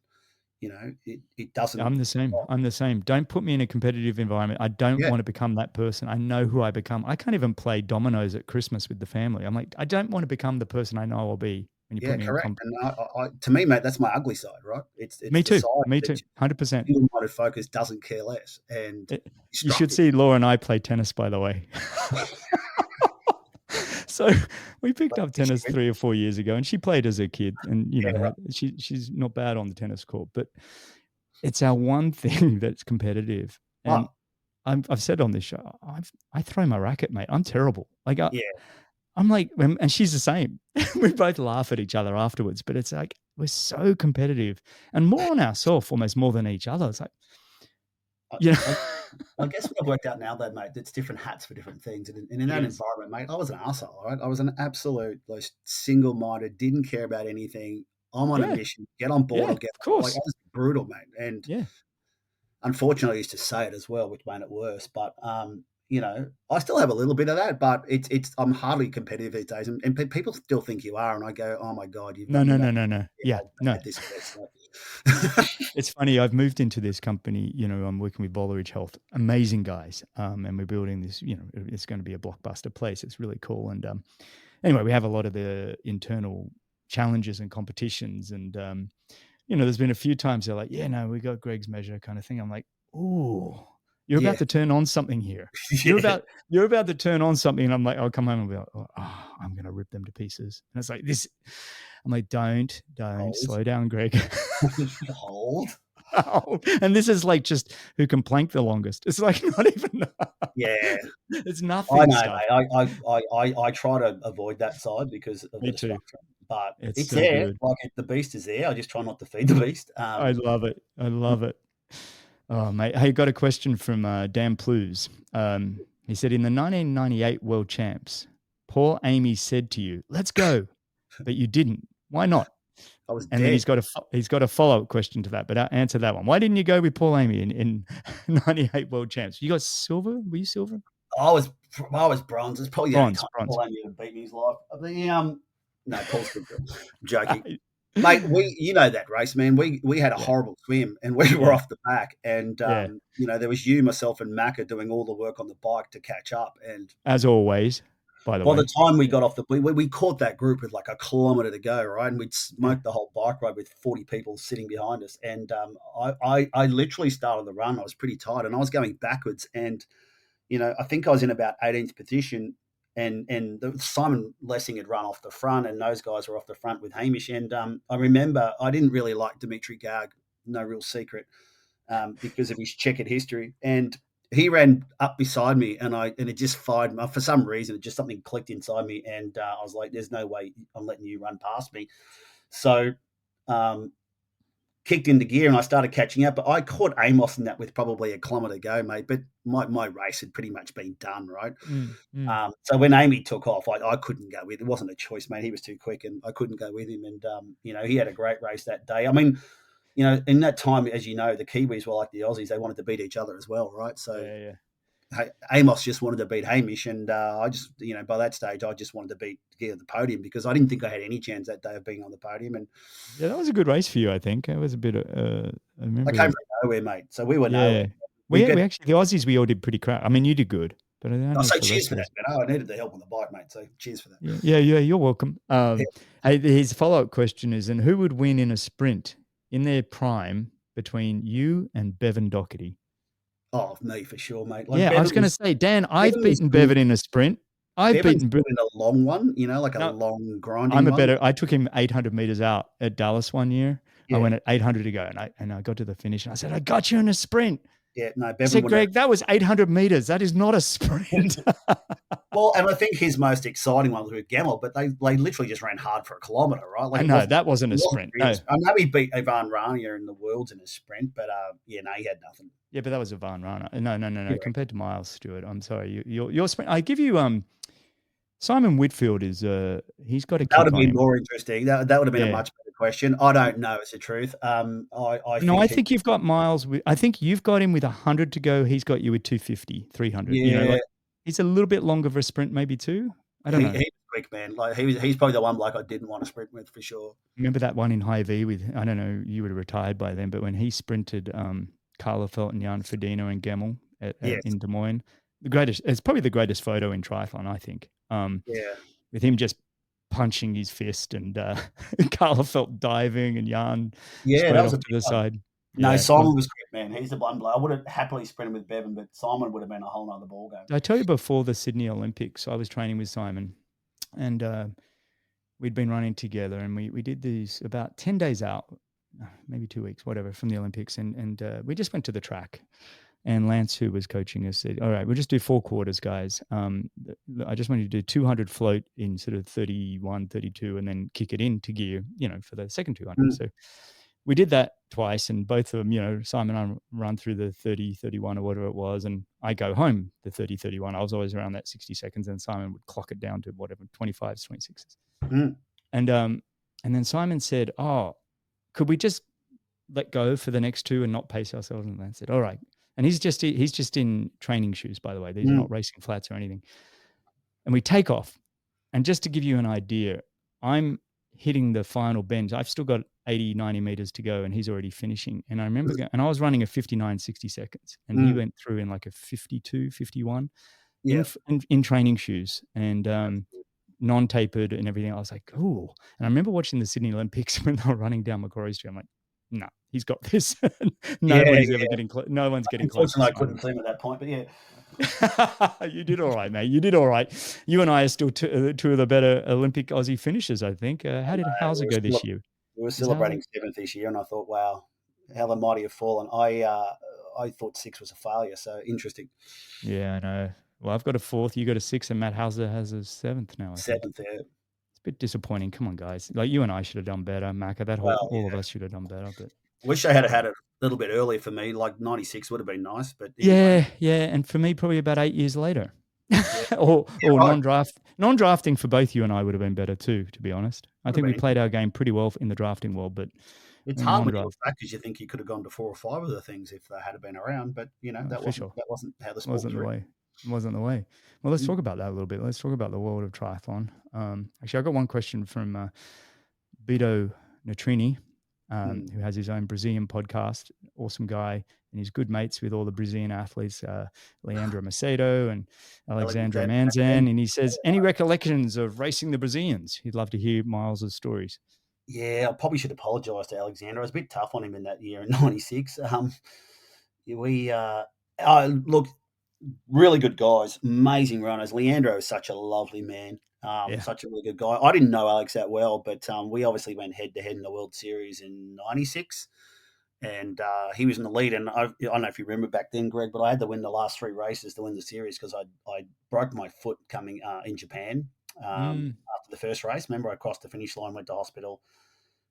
it doesn't. I'm the same. I'm the same. Don't put me in a competitive environment. I don't Yeah, want to become that person. I know who I become. I can't even play dominoes at Christmas with the family. I'm like, I don't want to become the person I know I'll be when you put yeah, me in a correct. comp. And to me, mate, that's my ugly side, right? It's Me the too. side Me that too. 100%. single-minded focus doesn't care less and You should destructive. see Laura and I play tennis, by the way. So we picked up Did she tennis win? 3 or 4 years ago, and she played as a kid, and Yeah, right. she's not bad on the tennis court, but it's our one thing that's competitive. And Oh, I've said on this show, I throw my racket, mate. I'm terrible. Like yeah. I'm like, and she's the same. We both laugh at each other afterwards, but it's like we're so competitive and more on ourselves, almost more than each other. It's like, I, you know, I, I guess what I've worked out now, though, mate, it's different hats for different things. And in it that is. environment, mate, I was an arsehole, right? I was an absolute, like, single-minded, didn't care about anything. I'm on a Yeah, mission. Get on board yeah, or get of off. Like, I course. was brutal, mate. And Yeah, unfortunately, I used to say it as well, which made it worse. But I still have a little bit of that, but it's I'm hardly competitive these days, and people still think you are, and I go, oh my god, you've no, you no, made no, no, no. me Yeah, no. at this best. It's funny. I've moved into this company. I'm working with Boleridge Health. Amazing guys, and we're building this. It's going to be a blockbuster place. It's really cool. And anyway, we have a lot of the internal challenges and competitions, and there's been a few times they're like, "Yeah, no, we got Greg's measure," kind of thing. I'm like, "Ooh, you're Yeah, about to turn on something here. You're yeah. about you're about to turn on something." And I'm like, I'll come home and be like, "Oh, I'm going to rip them to pieces." And it's like this. I'm like, don't Hold, slow down, Greg. hold. And this is like just who can plank the longest. It's like not even. Yeah, It's I nothing know, stuff. mate. I try to avoid that side because of the Me too. destruction, but It's it's so there. good. Like the beast is there. I just try not to feed the beast. I love it. I love it. Oh, mate. Hey, got a question from Dan Plews. He said, in the 1998 World Champs, Paul Amy said to you, "Let's go," but you didn't. Why not? I was And then dead. he's got a follow up question to that, but answer that one. Why didn't you go with Paul Amy in 98 World Champs? You got silver? Were you silver? I was I was bronze. It's probably the only Bronze, time bronze. Paul Amy ever beat me in his life. No, Paul's good. I'm joking. Mate, you know that race, man. We had a Yeah, horrible swim and we were yeah, off the back. And yeah. there was you, myself, and Macca doing all the work on the bike to catch up. And As always, by the by the way. time we Yeah, got off we caught that group with like a kilometre to go, right? And we'd yeah. smoked the whole bike ride with 40 people sitting behind us. And I literally started the run. I was pretty tired and I was going backwards. And I think I was in about 18th position Simon Lessing had run off the front, and those guys were off the front with Hamish. And I remember I didn't really like Dimitri Garg, no real secret, because of his checkered history. And he ran up beside me, and it just fired me for some reason. It just something clicked inside me, and I was like, "There's no way I'm letting you run past me." So um, kicked into gear and I started catching up. But I caught Amos in that with probably a kilometre to go, mate. But my race had pretty much been done, right? Mm, mm. So when Amy took off, I couldn't go with it. It wasn't a choice, mate. He was too quick and I couldn't go with him. And, he had a great race that day. I mean, in that time, as you know, the Kiwis were like the Aussies. They wanted to beat each other as well, right? So Yeah. Amos just wanted to beat Hamish. And I just, by that stage, I just wanted to get the podium because I didn't think I had any chance that day of being on the podium. And Yeah, that was a good race for you, I think. It was a bit. I I remember. came from nowhere, mate. So we were nowhere. Yeah, We we get actually the Aussies we all did pretty crap. I mean, you did good, but I don't I'll know if say the cheers rest for of that, us. man. I needed the help on the bike, mate. So cheers for that. Yeah. You're welcome. Hey, his follow-up question is, and who would win in a sprint in their prime between you and Bevan Doherty? Oh, me for sure, mate. Like Yeah, I was going to say, Dan, I've Bevan was beaten good. Bevan in a sprint. I've Bevan's beaten. good in a long one, like a No, long I'm grinding a one. better. I took him 800 meters out at Dallas one year. I Yeah, went at 800 to go, and I got to the finish, and I said, "I got you in a sprint." yeah. No, I Bevan said, wouldn't have. "Greg, that was 800 meters. That is not a sprint." Well, and I think his most exciting one was with Gamel, but they literally just ran hard for a kilometre, right? Like I it know wasn't that wasn't it a wasn't sprint. real. No, I know he beat Ivan Rania in the Worlds in a sprint, but yeah, no, he had nothing. yeah, but that was a Van Rana. No. Correct. Compared to Miles Stewart, I'm sorry. Your sprint. I give you Simon Whitfield is he's got a That would kick have on been him. more interesting. That would have been a Yeah. much better question. I don't know. It's the truth. I No, think I think you've got Miles with. I think you've got him with 100 to go. He's got you with 250, 300. yeah, Like he's a little bit longer of a sprint, maybe too. I don't he know. was quick, man. Like he's probably the one bloke I didn't want to sprint with for sure. Remember that one in High V with, I don't know, you would have retired by then, but when he sprinted Carla Felton, Jan Frodeno and Gemmell Yes. in Des Moines, it's probably the greatest photo in triathlon, I think, Yeah. with him just punching his fist and Carla Felt diving and Jan Yeah, that straight was off a to big the one. side. No, Yeah. Simon was quick, man. He's the one bloke. I would have happily sprinted with Bevan, but Simon would have been a whole nother ballgame. I tell you, before the Sydney Olympics, I was training with Simon and we'd been running together and we did these about 10 days out, maybe 2 weeks, whatever, from the Olympics. And we just went to the track. And Lance, who was coaching us, said, "All right, we'll just do 4 quarters, guys. I just want you to do 200 float in sort of 31, 32, and then kick it into gear, for the second 200. Mm. So we did that twice, and both of them, Simon and I run through the 30, 31 or whatever it was, and I go home the 30, 31. I was always around that 60 seconds, and Simon would clock it down to whatever, 25s, 26s. Mm. And then Simon said, "Oh, could we just let go for the next 2 and not pace ourselves?" And I said, "All right." And he's just in training shoes, by the way. These are Mm. not racing flats or anything. And we take off. And just to give you an idea, I'm hitting the final bend. I've still got 80, 90 meters to go, and he's already finishing. And I remember, and I was running a 59, 60 seconds, and he Mm. went through in like a 52, 51 Yeah. in training shoes and non-tapered and everything. I was like, "Ooh!" And I remember watching the Sydney Olympics when they were running down Macquarie Street. I'm like, "No, he's got this." Yeah. Nobody's ever getting close. No one's getting close to Unfortunately, I couldn't Simon. swim at that point, but yeah. You did all right, mate. You did all right. You and I are still two of the better Olympic Aussie finishers, I think. How's it go this year? We were How's celebrating it? 7th this year, and I thought, wow, how the mighty have fallen. I thought 6 was a failure, so interesting. Yeah, I know. Well, I've got a 4th, you got a 6th, and Matt Hauser has a 7th now, I think. 7th, yeah. It's a bit disappointing. Come on, guys. Like you and I should have done better, Macca. Well, All of us should have done better. But wish I had a little bit earlier for me. Like 96 would have been nice, but either way. yeah. And for me, probably about 8 years later. Yeah, or yeah, right. non-drafting for both you and I would have been better too, to be honest. I Would have think we been. played our game pretty well in the drafting world, but It's in hard when you look non-draft, back because you think you could have gone to 4 or 5 of the things if they had been around, but that for wasn't sure, how the sport wasn't was the written. way. Wasn't the way. Well, let's talk about that a little bit. Let's talk about the world of triathlon. Actually, I got one question from Bito Natrini, who has his own Brazilian podcast. Awesome guy, and he's good mates with all the Brazilian athletes, Leandro Macedo and Alexandra Manzan. And he says, any recollections of racing the Brazilians? He'd love to hear Miles's stories. Yeah, I probably should apologise to Alexander. I was a bit tough on him in that year in '96. Look, really good guys, amazing runners. Leandro is such a lovely man, Yeah. such a really good guy. I didn't know Alex that well, but we obviously went head to head in the World Series in '96, and he was in the lead. And I don't know if you remember back then, Greg, but I had to win the last three races to win the series because I broke my foot coming in Japan Mm. after the first race. Remember, I crossed the finish line, went to hospital,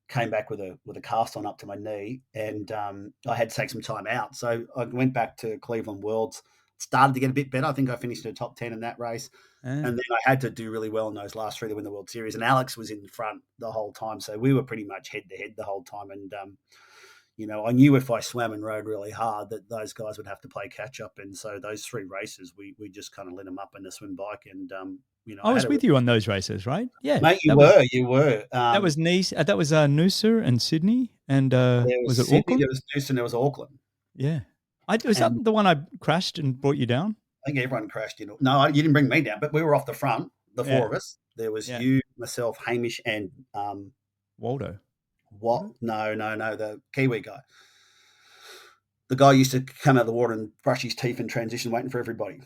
came back with a cast on up to my knee, and I had to take some time out. So I went back to Cleveland Worlds, started to get a bit better. I think I finished in the top 10 in that race. Ah. And then I had to do really well in those last three to win the World Series. And Alex was in front the whole time. So we were pretty much head to head the whole time. And, I knew if I swam and rode really hard that those guys would have to play catch up. And so those three races, we just kind of lit them up in the swim bike. And, I I was had a with you on those races, right? Yeah. mate, That was you were. that was Nice. That was Noosa and Sydney, and There was was it Sydney, Auckland? there was Houston, there was Auckland. Yeah. Was that And the one I crashed and brought you down? I think everyone crashed in. No, you didn't bring me down, but we were off the front, the four Yeah. of us. There was Yeah. you, myself, Hamish, and Waldo. what? Waldo? No, the Kiwi guy. The guy used to come out of the water and brush his teeth in transition, waiting for everybody.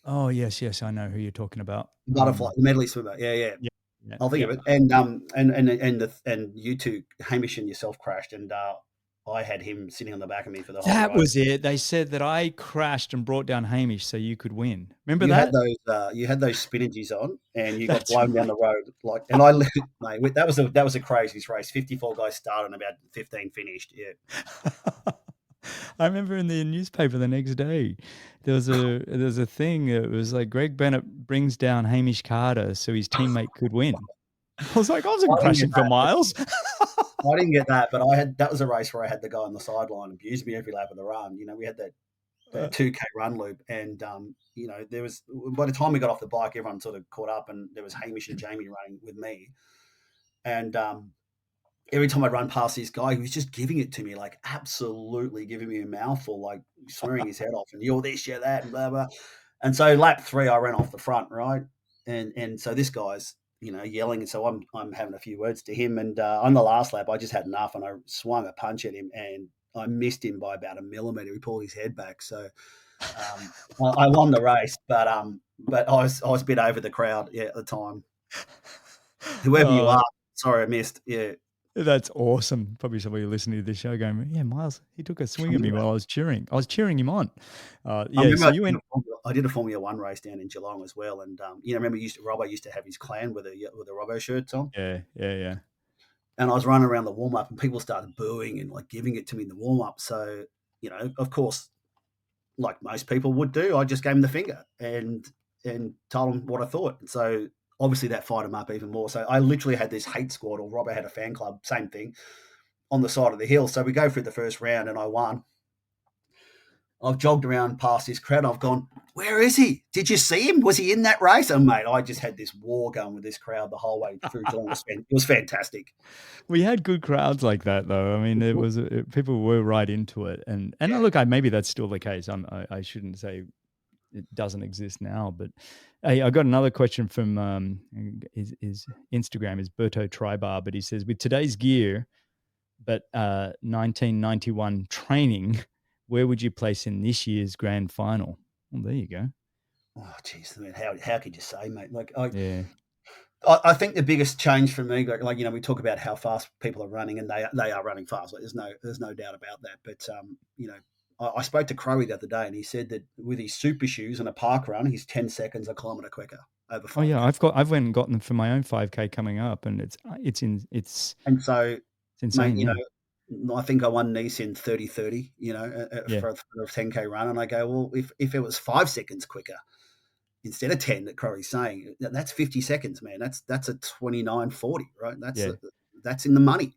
Oh, yes, I know who you're talking about. Butterfly, the medley swimmer. Yeah, yeah. Yeah, yeah, I'll think yeah. of it. And you two, Hamish and yourself, crashed, and I had him sitting on the back of me for the whole That ride. was it. They said that I crashed and brought down Hamish so you could win. Remember You had that? those spinaches on, and you got That's blown down right. the road and I, mate, that was a craziest race. 54 guys started, and about 15 finished. Yeah, I remember in the newspaper the next day, there was a thing. It was like Greg Bennett brings down Hamish Carter so his teammate could win. I was like, I wasn't I didn't get crashing for that. miles. I didn't get that, but that was a race where I had the guy on the sideline abuse me every lap of the run. We had that 2K run loop, and there was by the time we got off the bike, everyone sort of caught up, and there was Hamish and Jamie running with me, and every time I'd run past this guy, he was just giving it to me, like absolutely giving me a mouthful, like swearing his head off, and you're this, you're that, and blah blah. And so lap three, I ran off the front, right, and so this guy's yelling, and so I'm having a few words to him, and on the last lap, I just had enough, and I swung a punch at him, and I missed him by about a millimeter. He pulled his head back, so I won the race, but I was a bit over the crowd, yeah, at the time. Whoever you Oh, are, sorry I missed, yeah. that's awesome. Probably somebody listening to this show going, yeah, Miles, he took a swing at me while I was cheering. I was cheering him on. I Yeah, remember so you went, I did a Formula One race down in Geelong as well, and remember Robbo used to have his clan with the Robbo shirts on, yeah. and I was running around the warm up, and people started booing and like giving it to me in the warm up. So of course, like most people would do, I just gave him the finger and told him what I thought. And so obviously that fired him up even more. So I literally had this hate squad, or Robbo had a fan club, same thing, on the side of the hill. So we go through the first round, and I won. I've jogged around past this crowd. I've gone, where is he? Did you see him? Was he in that race? And mate, I just had this war going with this crowd the whole way through Geelong. It was fantastic. We had good crowds like that, though. I mean, people were right into it, and look, maybe that's still the case. I shouldn't say it doesn't exist now, but hey, I got another question from his Instagram is Berto Tribar, but he says with today's gear, but 1991 training, where would you place in this year's grand final? Well, there you go. Oh, jeez, I mean, how could you say, mate? Like, I, Yeah. I think the biggest change for me, like we talk about how fast people are running, and they are running fast. Like, there's no doubt about that. But I spoke to Crowe the other day, and he said that with his super shoes and a park run, he's 10 seconds a kilometre quicker over Oh yeah, 5K. I've went and gotten them for my own 5K coming up, and it's And so, mate, insane. Yeah. I think I won Nice in 30:30, Yeah. for a 10K run, and I go, well, if it was 5 seconds quicker instead of 10 that Corey's saying, that's 50 seconds, man. That's a 29:40, right? Yeah. That's in the money.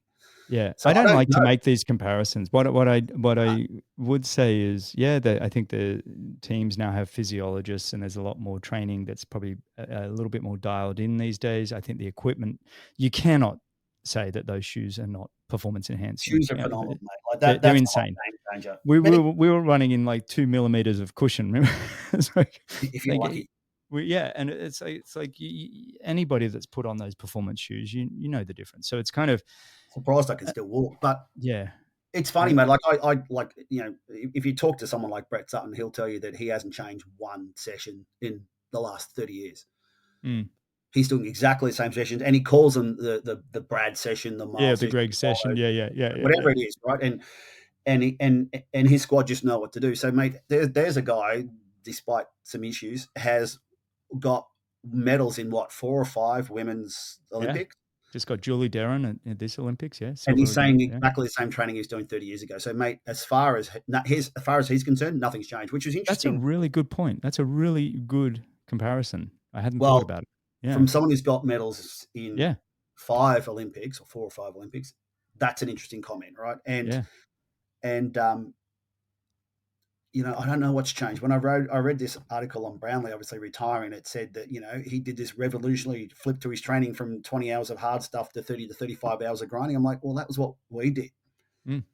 Yeah, So I I don't don't like to know. make these comparisons. What I would say is, yeah, I think the teams now have physiologists, and there's a lot more training that's probably a little bit more dialed in these days. I think the equipment, you cannot say that those shoes are not performance enhancing. Shoes are Yeah, phenomenal, mate. Like they're that's the whole insane. game changer. We But we were, we were running in like 2 millimeters of cushion. Remember? It's if you're like lucky, yeah, and it's like anybody that's put on those performance shoes, you know the difference. So it's kind of surprised I can still walk. But yeah. It's funny, mate. Like I like, if you talk to someone like Brett Sutton, he'll tell you that he hasn't changed one session in the last 30 years. Mm. He's doing exactly the same sessions, and he calls them the Brad session, the Yeah, mile the Greg 65, session. Yeah. whatever it is, right? And his squad just know what to do. So, mate, there's a guy, despite some issues, has got medals in what, 4 or 5 women's Yeah. Olympics, Just got Julie Darren at this Olympics. Yeah, and he's silver again. saying Yeah. exactly the same training he was doing 30 years ago. So, mate, as far as he's concerned, nothing's changed, which is That's a interesting. really good point. That's a really good comparison. I hadn't thought Well, about it. Yeah. from someone who's got medals in Yeah. 5 Olympics or 4 or 5 Olympics, that's an interesting comment, right? Yeah. And I don't know what's changed. When I read this article on Brownlee, obviously retiring, it said that, he did this revolutionary flip to his training from 20 hours of hard stuff to 30 to 35 hours of grinding. I'm like, well, that was what we did. Mm.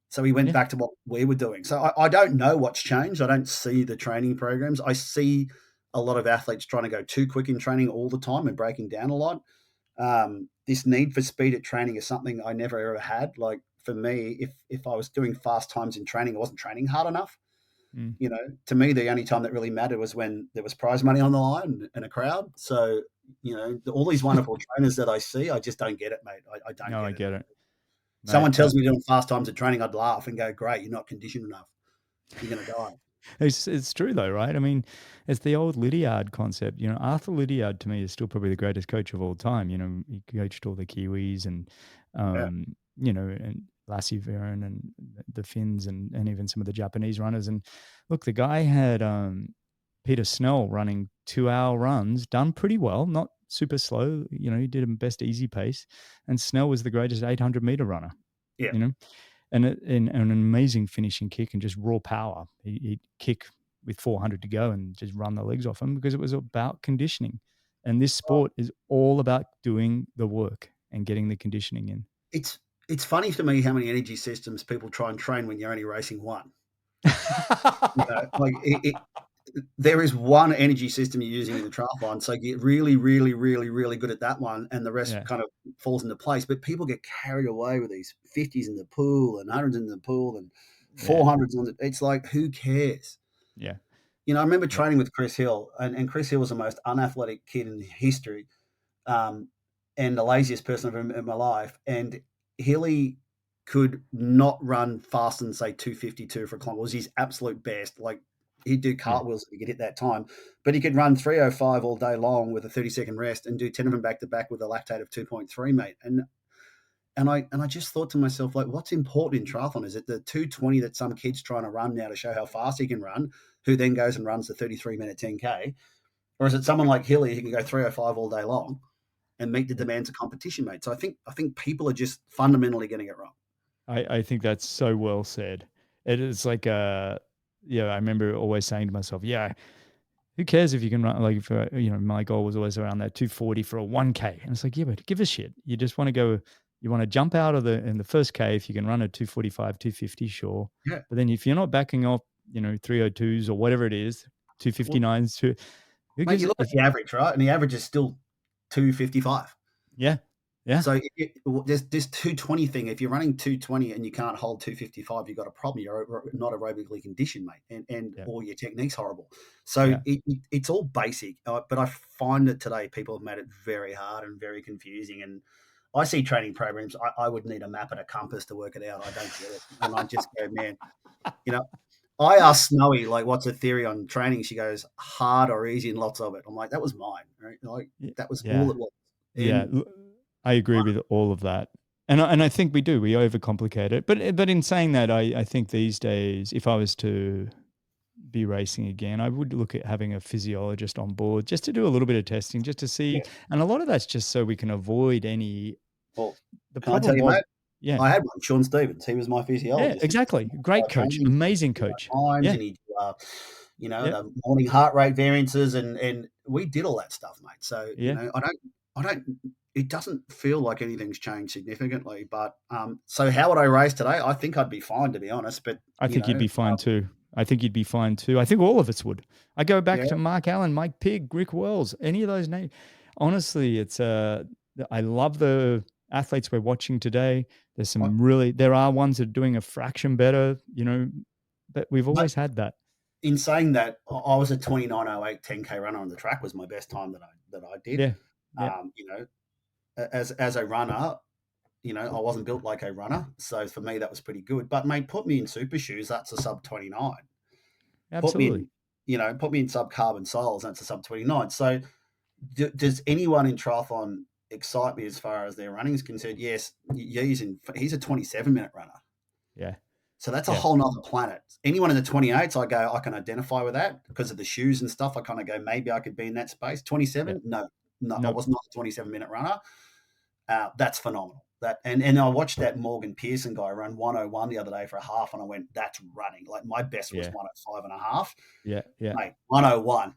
So he went Yeah. back to what we were doing. So I don't know what's changed. I don't see the training programs. I see a lot of athletes trying to go too quick in training all the time and breaking down a lot. This need for speed at training is something I never ever had. Like for me, if I was doing fast times in training, I wasn't training hard enough. Mm. To me, the only time that really mattered was when there was prize money on the line and a crowd. So, all these wonderful trainers that I see, I just don't get it, mate. I don't No, get I it. get it, Someone mate. tells me doing fast times at training, I'd laugh and go, great, you're not conditioned enough. You're going to die. It's true though, right? I mean, it's the old Lydiard concept. Arthur Lydiard to me is still probably the greatest coach of all time. He coached all the Kiwis and, Yeah. and Lassie Veron and the Finns and even some of the Japanese runners. And look, the guy had Peter Snell running 2-hour runs, done pretty well, not super slow. He did a best easy pace, and Snell was the greatest 800-meter runner. Yeah. You know, and an amazing finishing kick and just raw power. He'd kick with 400 to go and just run the legs off him because it was about conditioning. And this sport is all about doing the work and getting the conditioning in. It's funny to me how many energy systems people try and train when you're only racing one. Like there is one energy system you're using in the triathlon, so get really, really, really, really good at that one, and the rest Yeah. kind of falls into place. But people get carried away with these 50s in the pool and 100s in the pool and 400s on it. It's like, who cares? Yeah. I remember Yeah. training with Chris Hill, and Chris Hill was the most unathletic kid in history, and the laziest person I've ever met in my life. And Hilly could not run faster than, say, 252 for a kilometre. It was his absolute best. Like, he'd do cartwheels if he could hit that time, but he could run 305 all day long with a 30-second rest and do 10 of them back to back with a lactate of 2.3, mate. And I just thought to myself, like, what's important in triathlon? Is it the 220 that some kid's trying to run now to show how fast he can run, who then goes and runs the 33-minute 10K? Or is it someone like Hilly who can go 305 all day long and meet the demands of competition, mate? So I think people are just fundamentally getting it wrong. I think that's so well said. It is like, I remember always saying to myself, who cares if you can run? Like, my goal was always around that 240 for a 1K. And it's like, yeah, but give a shit. You just want to go, you want to jump out of in the first K. If you can run a 245, 250, sure. Yeah. But then if you're not backing off, 302s or whatever it is, 259s, Mate, you look at the average, right? And the average is still 255. Yeah. Yeah. So this 220 thing, if you're running 220 and you can't hold 255, you've got a problem. You're not aerobically conditioned, mate, and or your technique's horrible. So it's all basic, but I find that today people have made it very hard and very confusing. And I see training programs. I would need a map and a compass to work it out. I don't get it, and I just go, man, I asked Snowy, like, what's her theory on training? She goes, hard or easy and lots of it. I'm like, that was mine, right? Like, that was all it was. And I agree with all of that. And I think we overcomplicate it. But in saying that, I think these days, if I was to be racing again, I would look at having a physiologist on board just to do a little bit of testing, just to see. And a lot of that's just so we can avoid any. Well, the can I tell problem you, was, mate? I had one, Sean Stevens. He was my yeah, physiologist. exactly. Great coach, amazing coach. Times, and he, the morning heart rate variances, and we did all that stuff, mate. So I don't. It doesn't feel like anything's changed significantly. But so how would I race today? I think I'd be fine, to be honest. But I think you'd be fine too. I think you'd be fine too. I think all of us would. I go back to Mark Allen, Mike Pigg, Rick Wells, any of those names. Honestly, it's I love the athletes we're watching today. There are ones that are doing a fraction better, but we've But always had that. in saying that, I was a 29:08 10K runner on the track was my best time that I did. Yeah. Yeah. You know, as a runner, I wasn't built like a runner, so for me that was pretty good. But mate, put me in super shoes, that's a sub 29. Put me Absolutely. in, put me in sub carbon soles, that's a sub 29. So does anyone in triathlon excite me as far as their running is concerned? Yes, he's a 27-minute runner. Yeah. So that's a Yeah. whole nother planet. Anyone in the 28s, I can identify with that because of the shoes and stuff. I kind of go, maybe I could be in that space. Yeah. 27? No, I No. was not a 27-minute runner. That's phenomenal. And I watched that Morgan Pearson guy run 101 the other day for a half, and I went, that's running. Like my best was Yeah. 105 and a half. Yeah. Yeah. Mate, 101.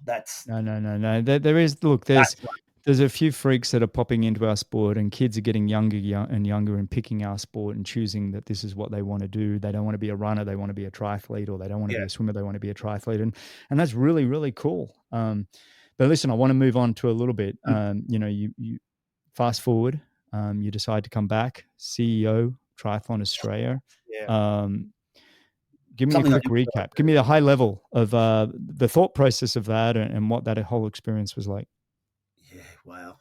That's No. There is, look, that's running. there's a few freaks that are popping into our sport, and kids are getting younger and younger and picking our sport and choosing that this is what they want to do. They don't want to be a runner, they want to be a triathlete, or they don't want to Yeah. be a swimmer, they want to be a triathlete. And that's really, really cool. But listen, I want to move on to a little bit. You fast forward, you decide to come back, CEO, Triathlon Australia. Yeah. Give me a Something I quick didn't recap. Give me the high level of the thought process of that and what that whole experience was like. Yeah, wow.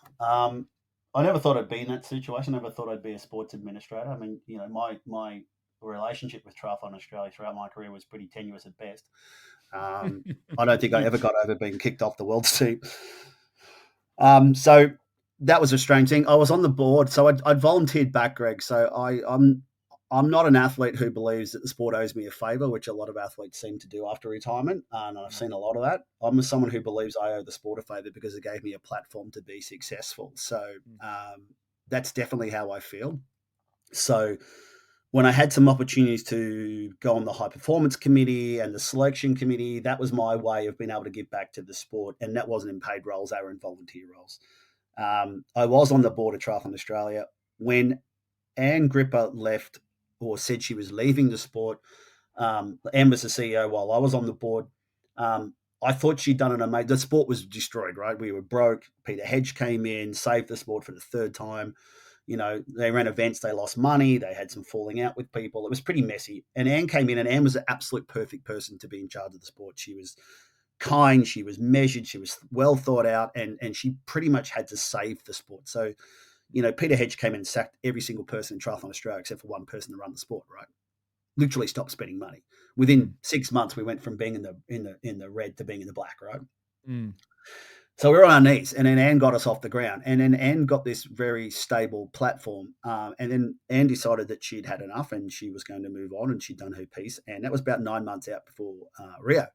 I never thought I'd be in that situation. I never thought I'd be a sports administrator. I mean, my relationship with Triathlon Australia throughout my career was pretty tenuous at best. I don't think I ever got over being kicked off the world's team. So that was a strange thing. I was on the board, so I'd volunteered back, Greg. So I'm not an athlete who believes that the sport owes me a favour, which a lot of athletes seem to do after retirement, and I've seen a lot of that. I'm someone who believes I owe the sport a favour because it gave me a platform to be successful. So that's definitely how I feel. So when I had some opportunities to go on the high performance committee and the selection committee, that was my way of being able to give back to the sport. And that wasn't in paid roles, they were in volunteer roles. I was on the board of Triathlon Australia. When Anne Gripper left or said she was leaving the sport, Anne was the CEO while I was on the board. I thought she'd done an amazing. The sport was destroyed, right? We were broke. Peter Hedge came in, saved the sport for the third time. They ran events, they lost money, they had some falling out with people. It was pretty messy. And Anne came in, and Anne was the absolute perfect person to be in charge of the sport. She was kind, she was measured, she was well thought out, and she pretty much had to save the sport. So, Peter Hedge came in and sacked every single person in Triathlon Australia except for one person to run the sport, right? Literally stopped spending money. Within 6 months, we went from being in the red to being in the black, right? Mm. So we were on our knees, and then Anne got us off the ground. And then Anne got this very stable platform. And then Anne decided that she'd had enough and she was going to move on, and she'd done her piece. And that was about 9 months out before Rio.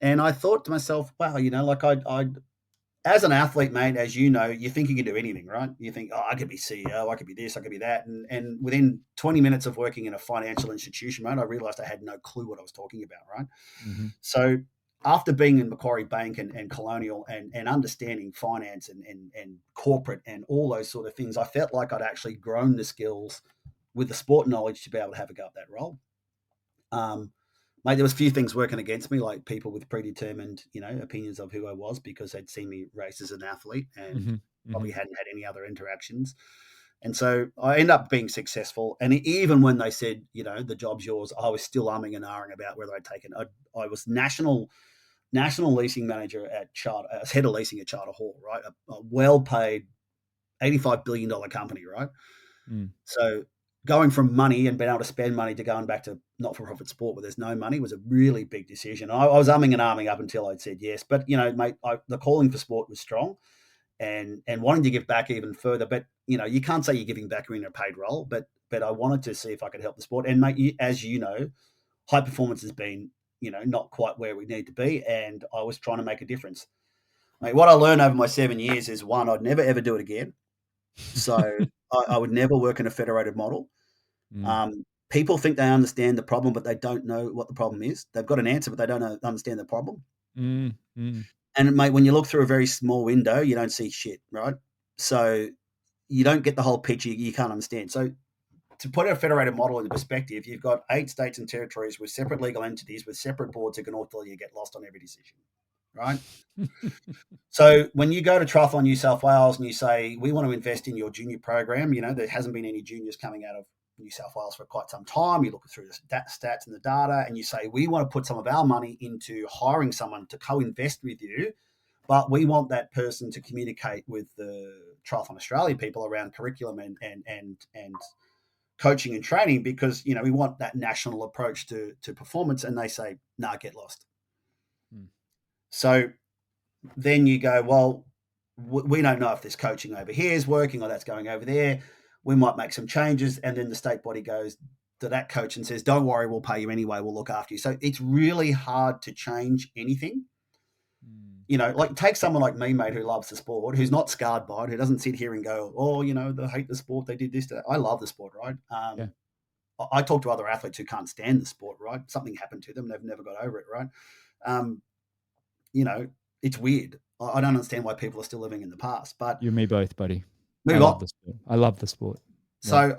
And I thought to myself, wow, like I as an athlete, mate, as you know, you think you can do anything, right? You think, oh, I could be CEO, I could be this, I could be that. And within 20 minutes of working in a financial institution, mate, I realized I had no clue what I was talking about, right? Mm-hmm. So after being in Macquarie Bank and Colonial and understanding finance and corporate and all those sort of things, I felt like I'd actually grown the skills with the sport knowledge to be able to have a go at that role. Mate, there was a few things working against me, like people with predetermined, opinions of who I was because they'd seen me race as an athlete and Mm-hmm. probably hadn't had any other interactions. And so I ended up being successful. And even when they said, the job's yours, I was still umming and ahhing about whether I'd taken. I was national leasing manager at Charter. I was head of leasing at Charter Hall, right? A well-paid $85 billion company, right? Mm. So going from money and being able to spend money to going back to not-for-profit sport where there's no money was a really big decision. I was umming and ahhing up until I'd said yes. But, mate, the calling for sport was strong and wanting to give back even further. But, you can't say you're giving back in a paid role, but I wanted to see if I could help the sport. And, mate, as you know, high performance has been, not quite where we need to be. And I was trying to make a difference. Mate, what I learned over my 7 years is, one, I'd never, ever do it again. So I would never work in a federated model. People think they understand the problem, but they don't know what the problem is. They've got an answer, but they don't understand the problem. And, mate, when you look through a very small window, you don't see shit, right? So you don't get the whole picture. You can't understand. So to put a federated model into perspective, you've got 8 states and territories with separate legal entities with separate boards who can all tell you get lost on every decision. right? So when you go to Triathlon New South Wales and you say, we want to invest in your junior program, there hasn't been any juniors coming out of New South Wales for quite some time. You look through the stats and the data and you say, we want to put some of our money into hiring someone to co-invest with you, but we want that person to communicate with the Triathlon Australia people around curriculum and coaching and training because, we want that national approach to performance. And they say, nah, get lost. So then you go, well, we don't know if this coaching over here is working or that's going over there. We might make some changes. And then the state body goes to that coach and says, don't worry, we'll pay you anyway. We'll look after you. So it's really hard to change anything. Like take someone like me, mate, who loves the sport, who's not scarred by it, who doesn't sit here and go, oh, they hate the sport. They did this. I love the sport, right? I talk to other athletes who can't stand the sport, right? Something happened to them. They've never got over it, right? It's weird. I don't understand why people are still living in the past. But you and me both, buddy. I love the sport. I love the sport. So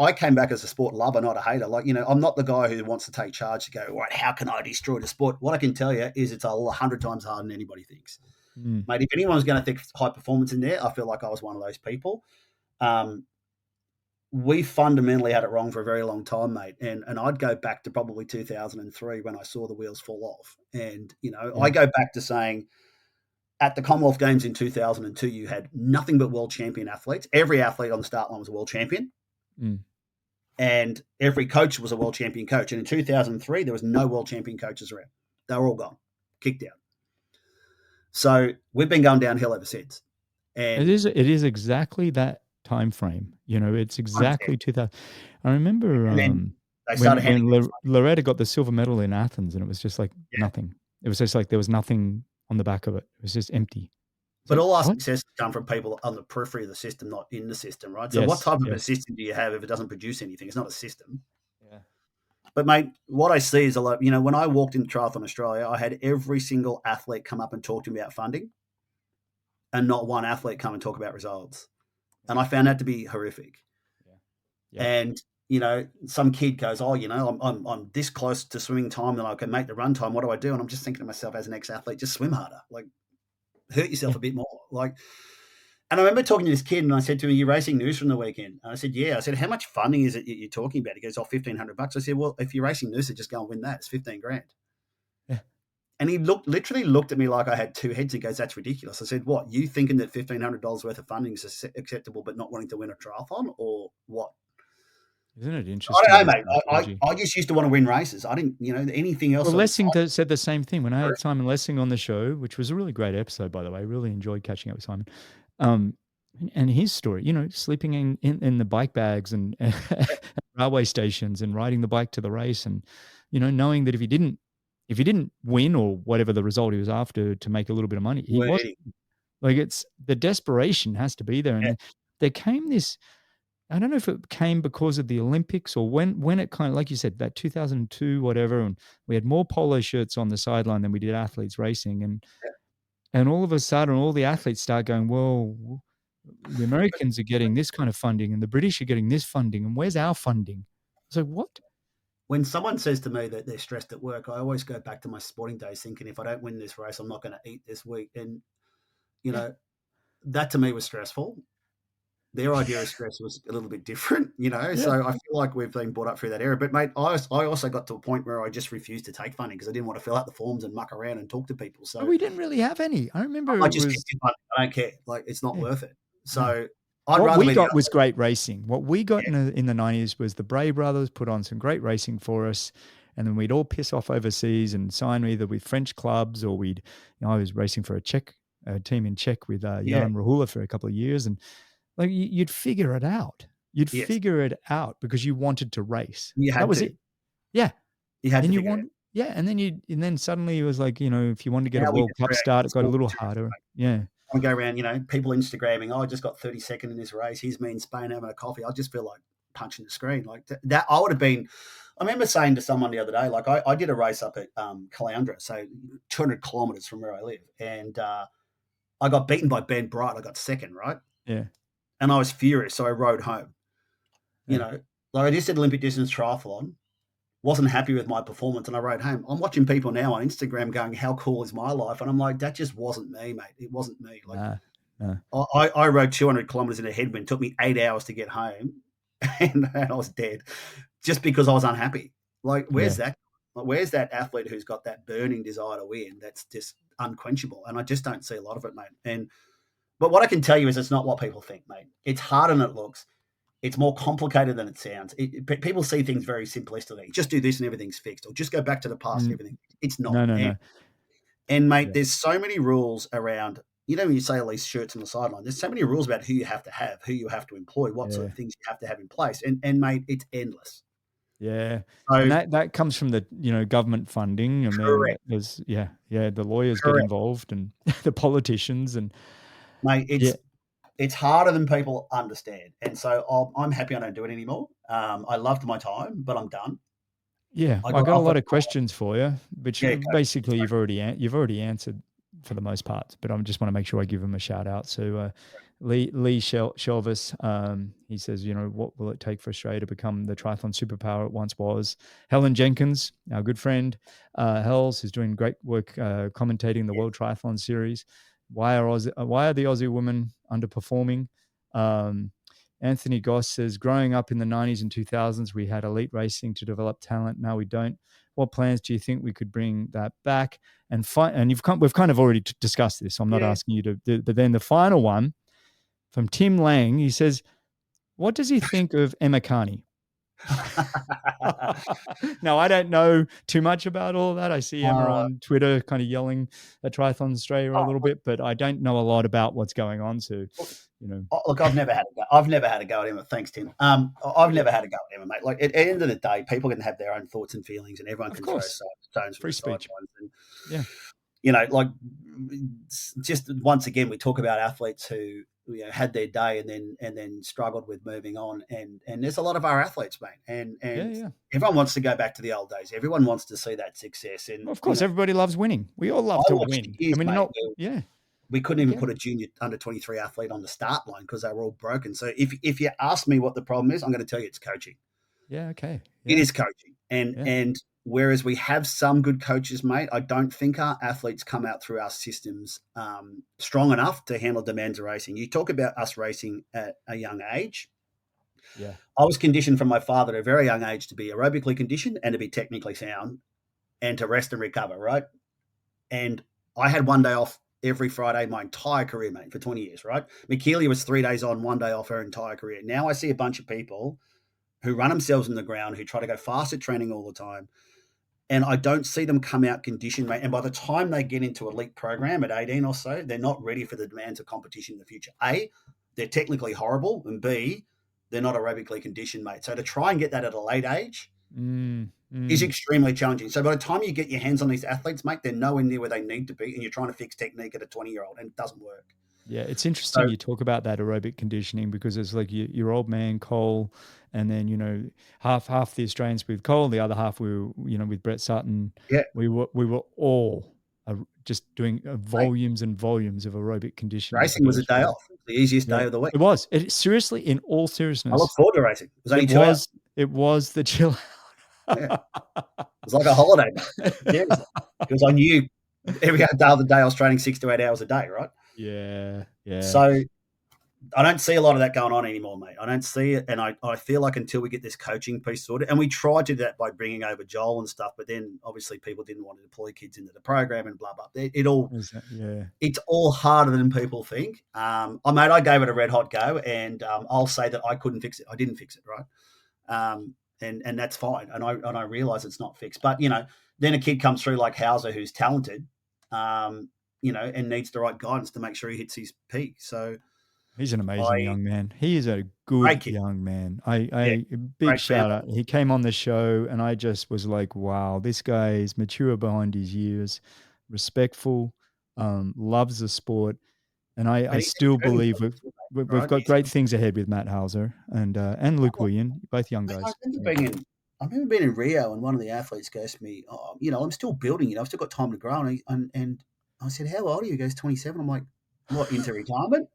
I came back as a sport lover, not a hater. Like, I'm not the guy who wants to take charge to go, right, how can I destroy the sport? What I can tell you is it's 100 times harder than anybody thinks. Mate, if anyone's going to think high performance in there, I feel like I was one of those people. We fundamentally had it wrong for a very long time, mate. And I'd go back to probably 2003 when I saw the wheels fall off. And, I go back to saying, at the Commonwealth Games in 2002, you had nothing but world champion athletes. Every athlete on the start line was a world champion. And every coach was a world champion coach. And in 2003, there was no world champion coaches around. They were all gone, kicked out. So we've been going downhill ever since. And it is exactly that time frame. It's exactly 2000. I remember when Loretta got the silver medal in Athens, and it was just like nothing. It was just like there was nothing on the back of it. It was just empty. But all our success come from people on the periphery of the system, not in the system, right? So what type of a system do you have if it doesn't produce anything? It's not a system. Yeah. But, mate, what I see is a lot, when I walked into Triathlon Australia, I had every single athlete come up and talk to me about funding and not one athlete come and talk about results. And I found that to be horrific. Yeah. And, some kid goes, oh, I'm this close to swimming time that I can make the run time. What do I do? And I'm just thinking to myself as an ex-athlete, just swim harder. Like, hurt yourself a bit more. Like, and I remember talking to this kid and I said to him, you're racing Noosa from the weekend? And I said, yeah. I said, how much funding is it you're talking about? He goes, oh, $1,500. I said, well, if you're racing Noosa, just go and win that. It's 15 grand. Yeah. And he literally looked at me like I had two heads. He goes, that's ridiculous. I said, what, you thinking that $1,500 worth of funding is acceptable but not wanting to win a triathlon or what? Isn't it interesting? I don't know, mate. I just used to want to win races. I didn't, anything else. Well, Lessing said the same thing when I had Simon Lessing on the show, which was a really great episode, by the way. I really enjoyed catching up with Simon. And his story, sleeping in the bike bags and railway stations and riding the bike to the race and, knowing that if he didn't win or whatever the result he was after to make a little bit of money, he wasn't. Like, it's the desperation has to be there. And there came this, I don't know if it came because of the Olympics or when it kind of, like you said, that 2002, whatever, and we had more polo shirts on the sideline than we did athletes racing. And all of a sudden, all the athletes start going, well, the Americans are getting this kind of funding and the British are getting this funding. And where's our funding? So what? When someone says to me that they're stressed at work, I always go back to my sporting days thinking, if I don't win this race, I'm not going to eat this week. And, that to me was stressful. Their idea of stress was a little bit different, so I feel like we've been brought up through that era. But, mate, I also got to a point where I just refused to take funding because I didn't want to fill out the forms and muck around and talk to people. So we didn't really have any. I remember I just I don't care. Like, it's not worth it. So what we got was great racing. What we got in the 90s was the Bray brothers put on some great racing for us. And then we'd all piss off overseas and sign either with French clubs or I was racing for a team in Czech with Jan Rahula for a couple of years. And like you'd figure it out. You'd figure it out because you wanted to race. That was it. Yeah. You had to Yeah. And then suddenly it was like, if you wanted to get a World Cup start, it got a little harder. Yeah. I go around, people Instagramming, I just got 32nd in this race. Here's me in Spain having a coffee. I just feel like punching the screen. Like that I would have been, I remember saying to someone the other day, like I did a race up at Caloundra, so 200 kilometers from where I live. And I got beaten by Ben Bright. I got second, right? Yeah. And I was furious. So I rode home, like I just did Olympic distance triathlon. wasn't happy with my performance, and I rode home. I'm watching people now on Instagram going, "How cool is my life?" And I'm like, "That just wasn't me, mate. It wasn't me." Like Nah, no. I rode 200 kilometers in a headwind. It took me 8 hours to get home, and I was dead just because I was unhappy. Like, where's Yeah, that? Like, where's that athlete who's got that burning desire to win? That's just unquenchable, and I just don't see a lot of it, mate. And but what I can tell you is, it's not what people think, mate. It's harder than it looks. It's more complicated than it sounds. People see things very simplistically. Just do this and everything's fixed, or just go back to the past and mm, everything. It's not. no, no, And no. mate, Yeah, there's so many rules around. You know, when you say all these shirts on the sideline, there's so many rules about who you have to have, who you have to employ, what sort yeah. of things you have to have in place. And mate, it's endless. Yeah, and So that comes from the, government funding, and then correct, there's the lawyers get correct, involved and the politicians and mate. yeah, It's harder than people understand, and so I'm happy I don't do it anymore. I loved my time, but I'm done. yeah. I I got got a offered. lot of questions for you, which Yeah, basically you've already answered for the most part, but I just want to make sure I give them a shout out. So Lee Shelvis, he says, what will it take for Australia to become the triathlon superpower it once was? Helen Jenkins, our good friend, Hells, who's doing great work commentating the yeah, World Triathlon Series. Why are the Aussie women underperforming? Um, Anthony Goss says, growing up in the 90s and 2000s, we had elite racing to develop talent. Now we don't. What plans do you think we could bring that back? And we've kind of already discussed this. So I'm not yeah. asking you to do, but then the final one from Tim Lang, he says, what does he think of Emma Carney? Now, I don't know too much about all that. I see Emma uh, on Twitter kind of yelling at Triathlon Australia a oh, little bit, but I don't know a lot about what's going on. So, look, you know, look, I've never had a go. I've never had a go at Emma. Thanks, Tim. I've yeah, never had a go at Emma, mate. Like, at the end of the day, people can have their own thoughts and feelings, and everyone of can throw course, stones from free the speech. sidelines. And Yeah. like, just once again, we talk about athletes who had their day and then struggled with moving on, and there's a lot of our athletes, mate, Yeah. and Yeah. everyone wants to go back to the old days. Everyone wants to see that success, and Well, of course, everybody loves winning. We all I love to watched win. years, And when you're mate, not, where yeah, we couldn't I even get put it. a junior under 23 athlete on the start line because they were all broken. So if you ask me what the problem is, I'm going to tell you it's coaching. Yeah. Okay. It Yeah. is coaching, and Yeah. and whereas we have some good coaches, mate, I don't think our athletes come out through our systems strong enough to handle demands of racing. You talk about us racing at a young age. Yeah. I was conditioned from my father at a very young age to be aerobically conditioned and to be technically sound and to rest and recover, right? And I had one day off every Friday my entire career, mate, for 20 years, right? McKeely was 3 days on, one day off her entire career. Now I see a bunch of people who run themselves in the ground, who try to go fast at training all the time. And I don't see them come out conditioned, mate. And by the time they get into elite program at 18 or so, they're not ready for the demands of competition in the future. A, they're technically horrible, and B, they're not aerobically conditioned, mate. So to try and get that at a late age Mm, is mm. extremely challenging. So by the time you get your hands on these athletes, mate, they're nowhere near where they need to be, and you're trying to fix technique at a 20-year-old, and it doesn't work. Yeah, it's interesting So you talk about that aerobic conditioning because it's like your old man Cole, and then half the Australians with Cole, the other half we were with Brett Sutton. yeah, We were all just doing mate, volumes and volumes of aerobic conditioning to racing get was a us day ready. off, the easiest Yeah, day of the week. it was. It seriously, in all I look seriousness, forward to racing. It was only it 2 hours. was it was the chill. Yeah, it was like a holiday, mate. Seriously, because I knew every other day I was training 6 to 8 hours a day, right? Yeah, yeah. So I don't see a lot of that going on anymore, mate. I don't see it, and I feel like until we get this coaching piece sorted, and we tried to do that by bringing over Joel and stuff, but then obviously people didn't want to deploy kids into the program and blah blah. Yeah. It's all harder than people think. I gave it a red hot go, and I'll say that I couldn't fix it. I didn't fix it, right? And that's fine. And I realize it's not fixed. But then a kid comes through like Hauser who's talented, and needs the right guidance to make sure he hits his peak. So He's an amazing I young man. He is a good great kid, young man. yeah, A big great family. shout out. He came on the show and I just was like, wow, this guy is mature behind his years, respectful, loves the sport. And I And he's still turning believe point too, mate, we've right? got great things ahead with Matt Hauser and Luke Willian, both young Mate, guys. I remember being in Rio, and one of the athletes goes to me, "Oh, I'm still building. I've still got time to grow." And I said, "How old are you?" He goes, 27. I'm like, "What, into retirement?"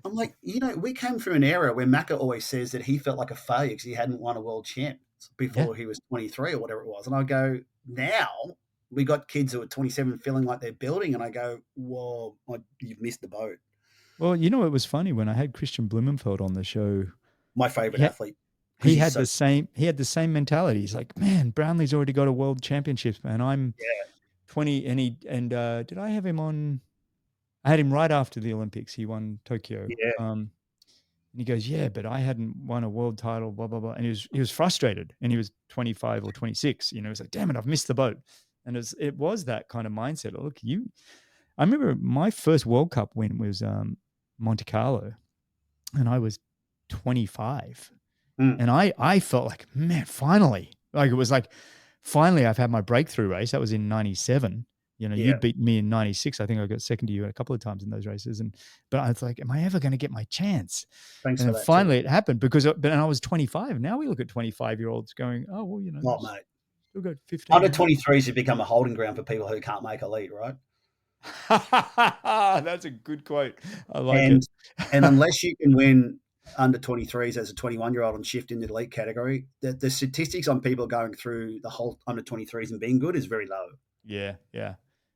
I'm like, we came through an era where Macca always says that he felt like a failure because he hadn't won a world champ. results Yeah. before he was 23 or whatever it was. And I go, now we got kids who are 27 feeling like they're building. And I go, whoa, you've missed the boat. Well, you know, it was funny when I had Christian Blumenfeld on the show. My favorite He, athlete because he he's had so, the same. He had the same mentality. He's like, man, Brownlee's already got a world championships, man. I'm yeah, 20, and did I have him on? I had him right after the Olympics. He won Tokyo. yeah, And he goes, yeah, but I hadn't won a world title, blah, blah, blah. And he was frustrated, and he was 25 or 26. You know, he's like, damn it, I've missed the boat. And it was that kind of mindset. Look, I remember my first World Cup win was Monte Carlo, and I was 25. mm, And I felt like, man, finally. Like it was like, finally I've had my breakthrough race. That was in 97. You know, yeah. you'd beat me in 96. I think I got second to you a couple of times in those races. But I was like, am I ever going to get my chance? Thanks And for then that too. finally it happened and I was 25. Now we look at 25-year-olds going, oh, well, you know, Oh, mate. still got Under 15. 23s have become a holding ground for people who can't make elite, right? That's a good quote. I like And it. and unless you can win under 23s as a 21-year-old and shift into the elite category, the statistics on people going through the whole under 23s and being good is very low. Yeah, yeah.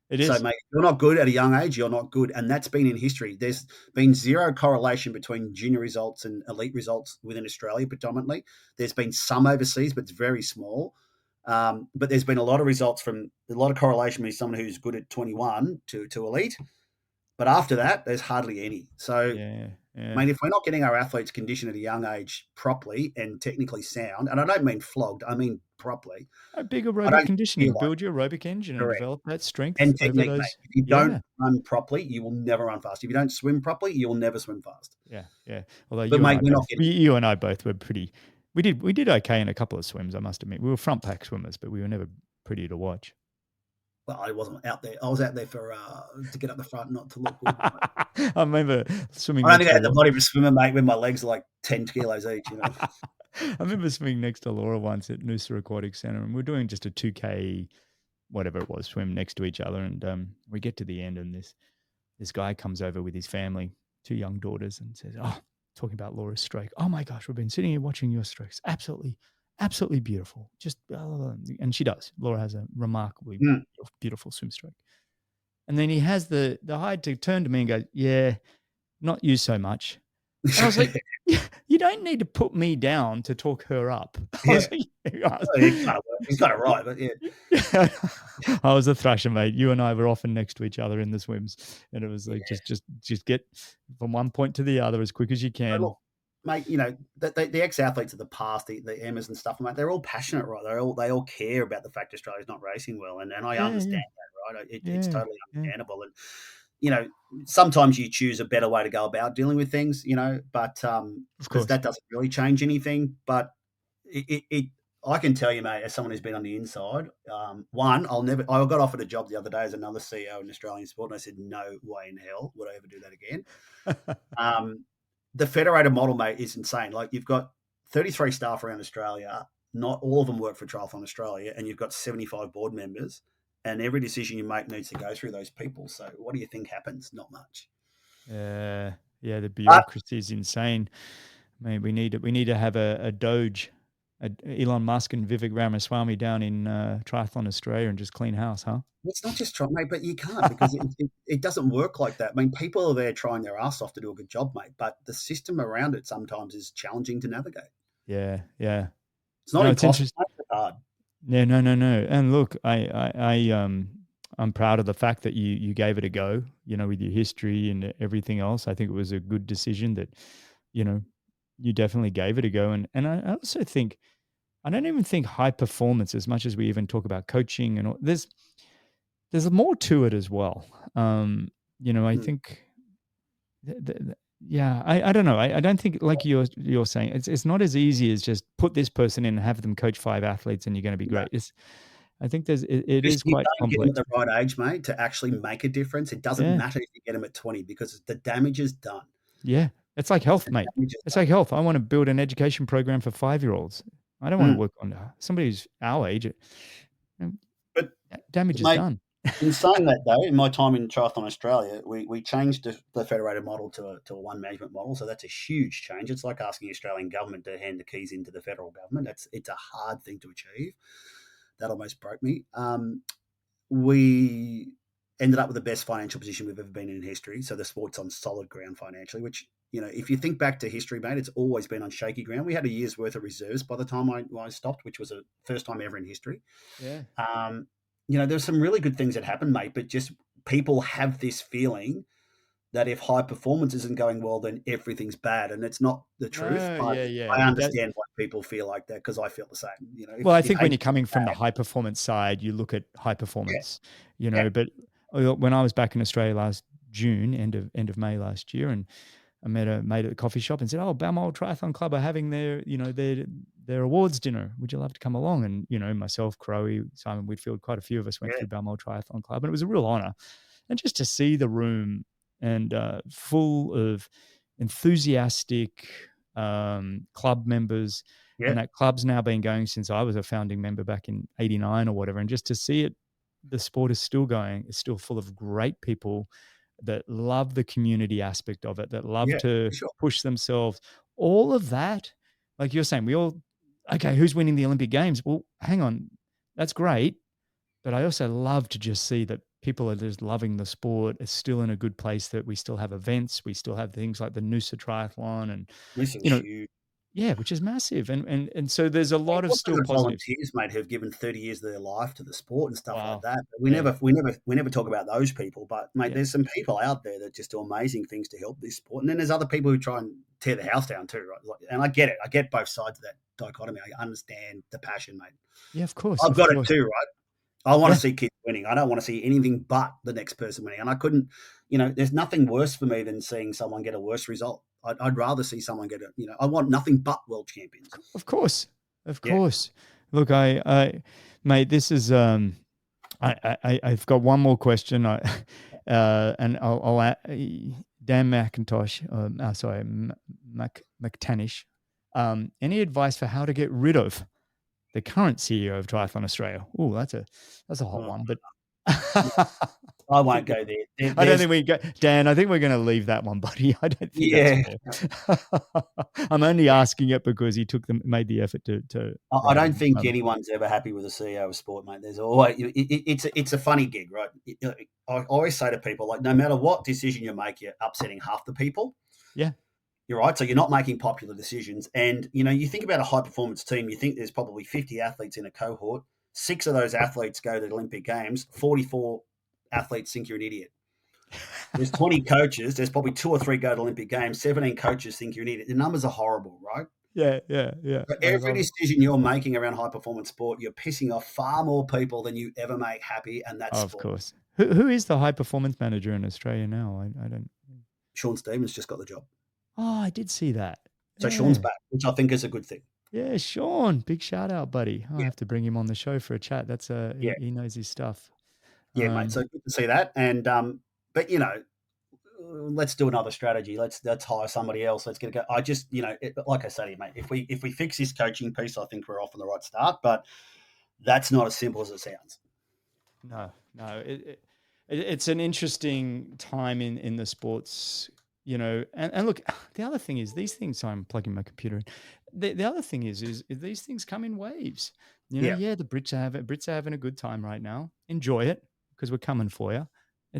It So, is. mate, if you're not good at a young age, you're not good. And that's been in history. There's been zero correlation between junior results and elite results within Australia predominantly. There's been some overseas, but it's very small. But there's been a lot of results from a lot of correlation with someone who's good at 21 to elite. But after that, there's hardly any. So, Yeah, I yeah. mean, if we're not getting our athletes conditioned at a young age properly and technically sound, and I don't mean flogged, I mean properly, A big I aerobic don't feel conditioning, like build your aerobic engine and correct. develop that strength And over technique, mate. those. If you don't Yeah, run properly, you will never run fast. If you don't swim properly, you'll never swim fast. yeah, yeah. Although But you and mate, I we're not both, getting you and I both were pretty. We did okay in a couple of swims. I must admit, we were front pack swimmers, but we were never pretty to watch. well, I wasn't out there. I was out there for to get up the front, not to look good. I remember swimming I don't next think I to had the body of a swimmer, mate, when my legs are like 10 kilos each, you know. I remember swimming next to Laura once at Noosa Aquatic Centre, and we're doing just a 2K, whatever it was, swim next to each other. And we get to the end, and this guy comes over with his family, two young daughters, and says, "Oh, talking about Laura's stroke. Oh my gosh, we've been sitting here watching your strokes. Absolutely, absolutely beautiful. Just blah, blah, blah." And she does. Laura has a remarkably Mm. beautiful swim stroke. And then he has the height to turn to me and go, "Yeah, not you so much." And I was like, you don't need to put me down to talk her up. I Yeah. was like, Well, he's kind of right, but yeah. I was a thrasher, mate. You and I were often next to each other in the swims, and it was like Yeah. just get from one point to the other as quick as you But can. look, mate, you know, the ex-athletes of the past, the Emmas and stuff, mate, they're all passionate, right? They all care about the fact Australia's not racing well, and I Yeah, understand yeah, that, right? It's yeah, totally yeah. understandable, and you know, sometimes you choose a better way to go about dealing with things, you know, but Of course. that doesn't really change anything. But it I can tell you, mate, as someone who's been on the inside, one, I got offered a job the other day as another CEO in Australian sport, and I said, no way in hell would I ever do that again. Um, the federated model, mate, is insane. Like you've got 33 staff around Australia. Not all of them work for Triathlon Australia, and you've got 75 board members. And every decision you make needs to go through those people. So, what do you think happens? Not much. Yeah, the But bureaucracy is insane. I mean, we need to have a Doge, Elon Musk and Vivek Ramaswamy down in Triathlon Australia and just clean house, huh? it's not just trying, mate. But you can't because it doesn't work like that. I mean, people are there trying their ass off to do a good job, mate. But the system around it sometimes is challenging to navigate. Yeah, yeah. It's not No, it's impossible, interesting. mate, it's hard. Yeah, no, no, no. And look, I'm proud of the fact that you gave it a go. You know, with your history and everything else, I think it was a good decision that, you know, you definitely gave it a go. And I also think I don't even think high performance as much as we even talk about coaching and all. There's more to it as well. You know, I Mm, think yeah, I don't know. I don't think like you're saying it's not as easy as just put this person in and have them coach 5 athletes and you're going to be no. great. I think it Because is you quite don't get them at complex. the right age, mate, to actually make a difference. It doesn't Yeah, matter if you get them at 20 because the damage is done. yeah. It's like health, The mate. damage is It's like health. I want to build an education program for 5-year-olds. I don't want to done. work on somebody who's our age. But Damage is mate, done. In saying that, though, in my time in Triathlon Australia, we changed the federated model to a one management model. So that's a huge change. It's like asking the Australian government to hand the keys into the federal government. It's a hard thing to achieve. That almost broke me. We ended up with the best financial position we've ever been in history. So the sport's on solid ground financially, which, if you think back to history, mate, it's always been on shaky ground. We had a year's worth of reserves by the time I stopped, which was the first time ever in history. Yeah. Um, there's some really good things that happened, mate, but just people have this feeling that if high performance isn't going well, then everything's bad, and it's not the truth. No, But yeah, I yeah. understand why people feel like that because I feel the same. Well, I If think when you're HP's coming from the bad, high performance side, you look at high yeah, performance, yeah, but when I was back in Australia last June, end of May last year, and I met a mate at the coffee shop and said, "Oh, Balmoral Triathlon Club are having their awards dinner. Would you love to come along?" And myself, Crowe, Simon Whitfield, quite a few of us went yeah, through Balmoral Triathlon Club, and it was a real honour. And just to see the room and full of enthusiastic club members, yeah, and that club's now been going since I was a founding member back in '89 or whatever. And just to see it, the sport is still going. It's still full of great people that love the community aspect of it, that love yeah, to for sure. push themselves. All of that, like you're saying, okay, who's winning the Olympic Games? Well, hang on, that's great. But I also love to just see that people are just loving the sport. It's still in a good place, that we still have events. We still have things like the Noosa Triathlon and, This was you know, huge. yeah, which is massive. And so there's a lot of Look at still the positives. volunteers, mate, who've given 30 years of their life to the sport and stuff like Wow. that. But Yeah. we never talk about those people. But mate, Yeah. there's some people out there that just do amazing things to help this sport. And then there's other people who try and tear the house down too, right? And I get it. I get both sides of that dichotomy. I understand the passion, mate. Yeah, of course. I've Of got it course. too, right? I want to Yeah. see kids winning. I don't want to see anything but the next person winning. And I couldn't, there's nothing worse for me than seeing someone get a worse result. I'd rather see someone get I want nothing but world champions. Of course. Of Yeah. course. Look, mate, this is, I've got one more question. And Dan McIntosh, sorry, McTanish. Any advice for how to get rid of the current CEO of Triathlon Australia? Oh, that's a hot Oh, one, but I I won't think go there. I don't think There's we go, Dan. I think we're going to leave that one, buddy. I don't think that's yeah. fair. I'm only asking it because he made the effort to I write don't in. think anyone's ever happy with the CEO of sport, mate. There's always it's a funny gig, right? I always say to people, like, no matter what decision you make, you're upsetting half the people. Yeah, You're right. So you're not making popular decisions. And, you think about a high performance team, you think there's probably 50 athletes in a cohort. 6 of those athletes go to the Olympic Games. 44 athletes think you're an idiot. There's 20 coaches. There's probably 2 or 3 go to Olympic Games. 17 coaches think you're an idiot. The numbers are horrible, right? yeah, yeah, yeah. But I every love it. decision you're making around high performance sport, you're pissing off far more people than you ever make happy, and that's Of sport. course. Who is the high performance manager in Australia now? I don't. Sean Stevens just got the job. Oh, I did see that. So Sean's Yeah. back, which I think is a good thing. Yeah, Sean. Big shout out, buddy. I'll Yeah, have to bring him on the show for a chat. That's yeah, he knows his stuff. yeah, mate. So good to see that. And but let's do another strategy. Let's hire somebody else. Let's get it go. I just like I said, mate. If we fix this coaching piece, I think we're off on the right start. But that's not as simple as it sounds. No, no. It's an interesting time in the sports, and look, the other thing is these things. So I'm plugging my computer in. The other thing is these things come in waves. Yeah, Yeah, the Brits are having a good time right now. Enjoy it because we're coming for you.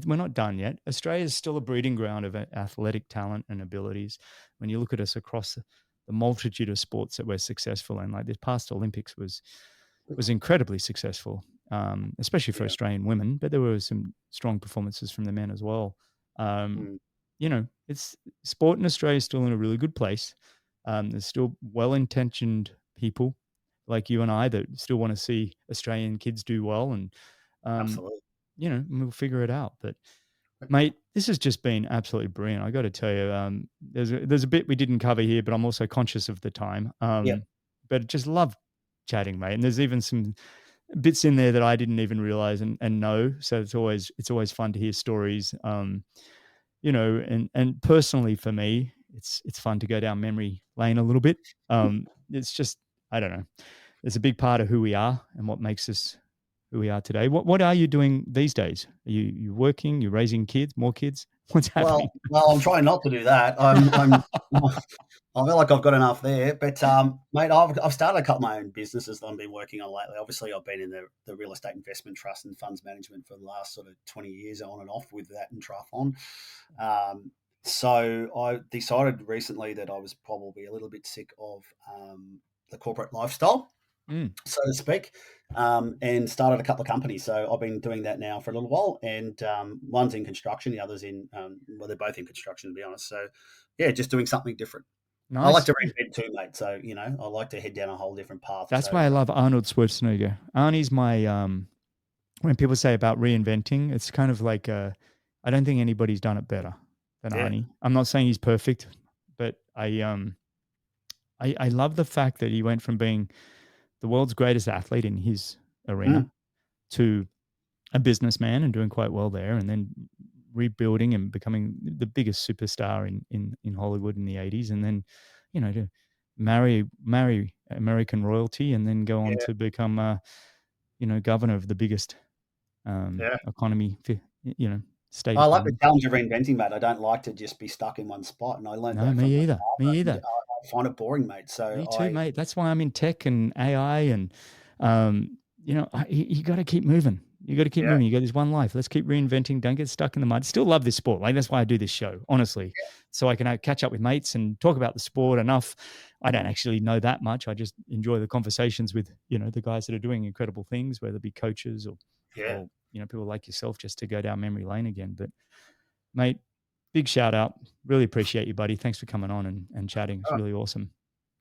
We're not done yet. Australia is still a breeding ground of athletic talent and abilities. When you look at us across the multitude of sports that we're successful in, like this past Olympics was incredibly successful, especially for yeah, Australian women. But there were some strong performances from the men as well. Um, mm, it's sport in Australia is still in a really good place. There's still well-intentioned people like you and I that still want to see Australian kids do well, and um, absolutely. we'll figure it out. But mate, this has just been absolutely brilliant. I got to tell you, there's a bit we didn't cover here, but I'm also conscious of the time. Yeah, But just love chatting, mate. And there's even some bits in there that I didn't even realize and know. So it's always fun to hear stories. And personally for me, it's fun to go down memory lane a little bit. It's just, I don't know. It's a big part of who we are and what makes us who we are today. What are you doing these days? Are you working? You're raising kids, more kids? What's happening? Well, I'm trying not to do that. I feel like I've got enough there, but mate, I've started a couple of my own businesses that I've been working on lately. Obviously, I've been in the real estate investment trust and funds management for the last sort of 20 years, on and off with that and triathlon. So I decided recently that I was probably a little bit sick of the corporate lifestyle, so to speak, and started a couple of companies. So I've been doing that now for a little while, and one's in construction, the other's well, they're both in construction, to be honest. So yeah, just doing something different. I like Nice. to reinvent too, mate. So I like to head down a whole different path. That's So why I love Arnold Schwarzenegger. Arnie's my when people say about reinventing, it's kind of like I don't think anybody's done it better than yeah, Arnie. I'm not saying he's perfect, but I love the fact that he went from being the world's greatest athlete in his arena mm, to a businessman and doing quite well there, and then rebuilding and becoming the biggest superstar in Hollywood in the 80s, and then to marry American royalty, and then go on yeah, to become governor of the biggest yeah. economy state I at the like the moment. challenge of reinventing, mate. I don't like to just be stuck in one spot, and I learned No, that from me my either. Me father. either. I find it boring, mate. So Me too, mate. That's why I'm in tech and AI, and you got to keep moving. You got to keep yeah, moving. You got this one life. Let's keep reinventing. Don't get stuck in the mud. Still love this sport. Like that's why I do this show, honestly, so I can catch up with mates and talk about the sport enough. I don't actually know that much. I just enjoy the conversations with the guys that are doing incredible things, whether it be coaches yeah. or people like yourself, just to go down memory lane again. But mate, big shout out. Really appreciate you, buddy. Thanks for coming on and chatting. It's Oh, really awesome.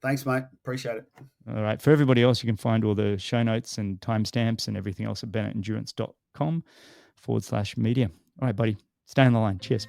thanks, mate. Appreciate it. All right. For everybody else, you can find all the show notes and timestamps and everything else at bennettendurance.com/media. All right, buddy. Stay on the line. Cheers.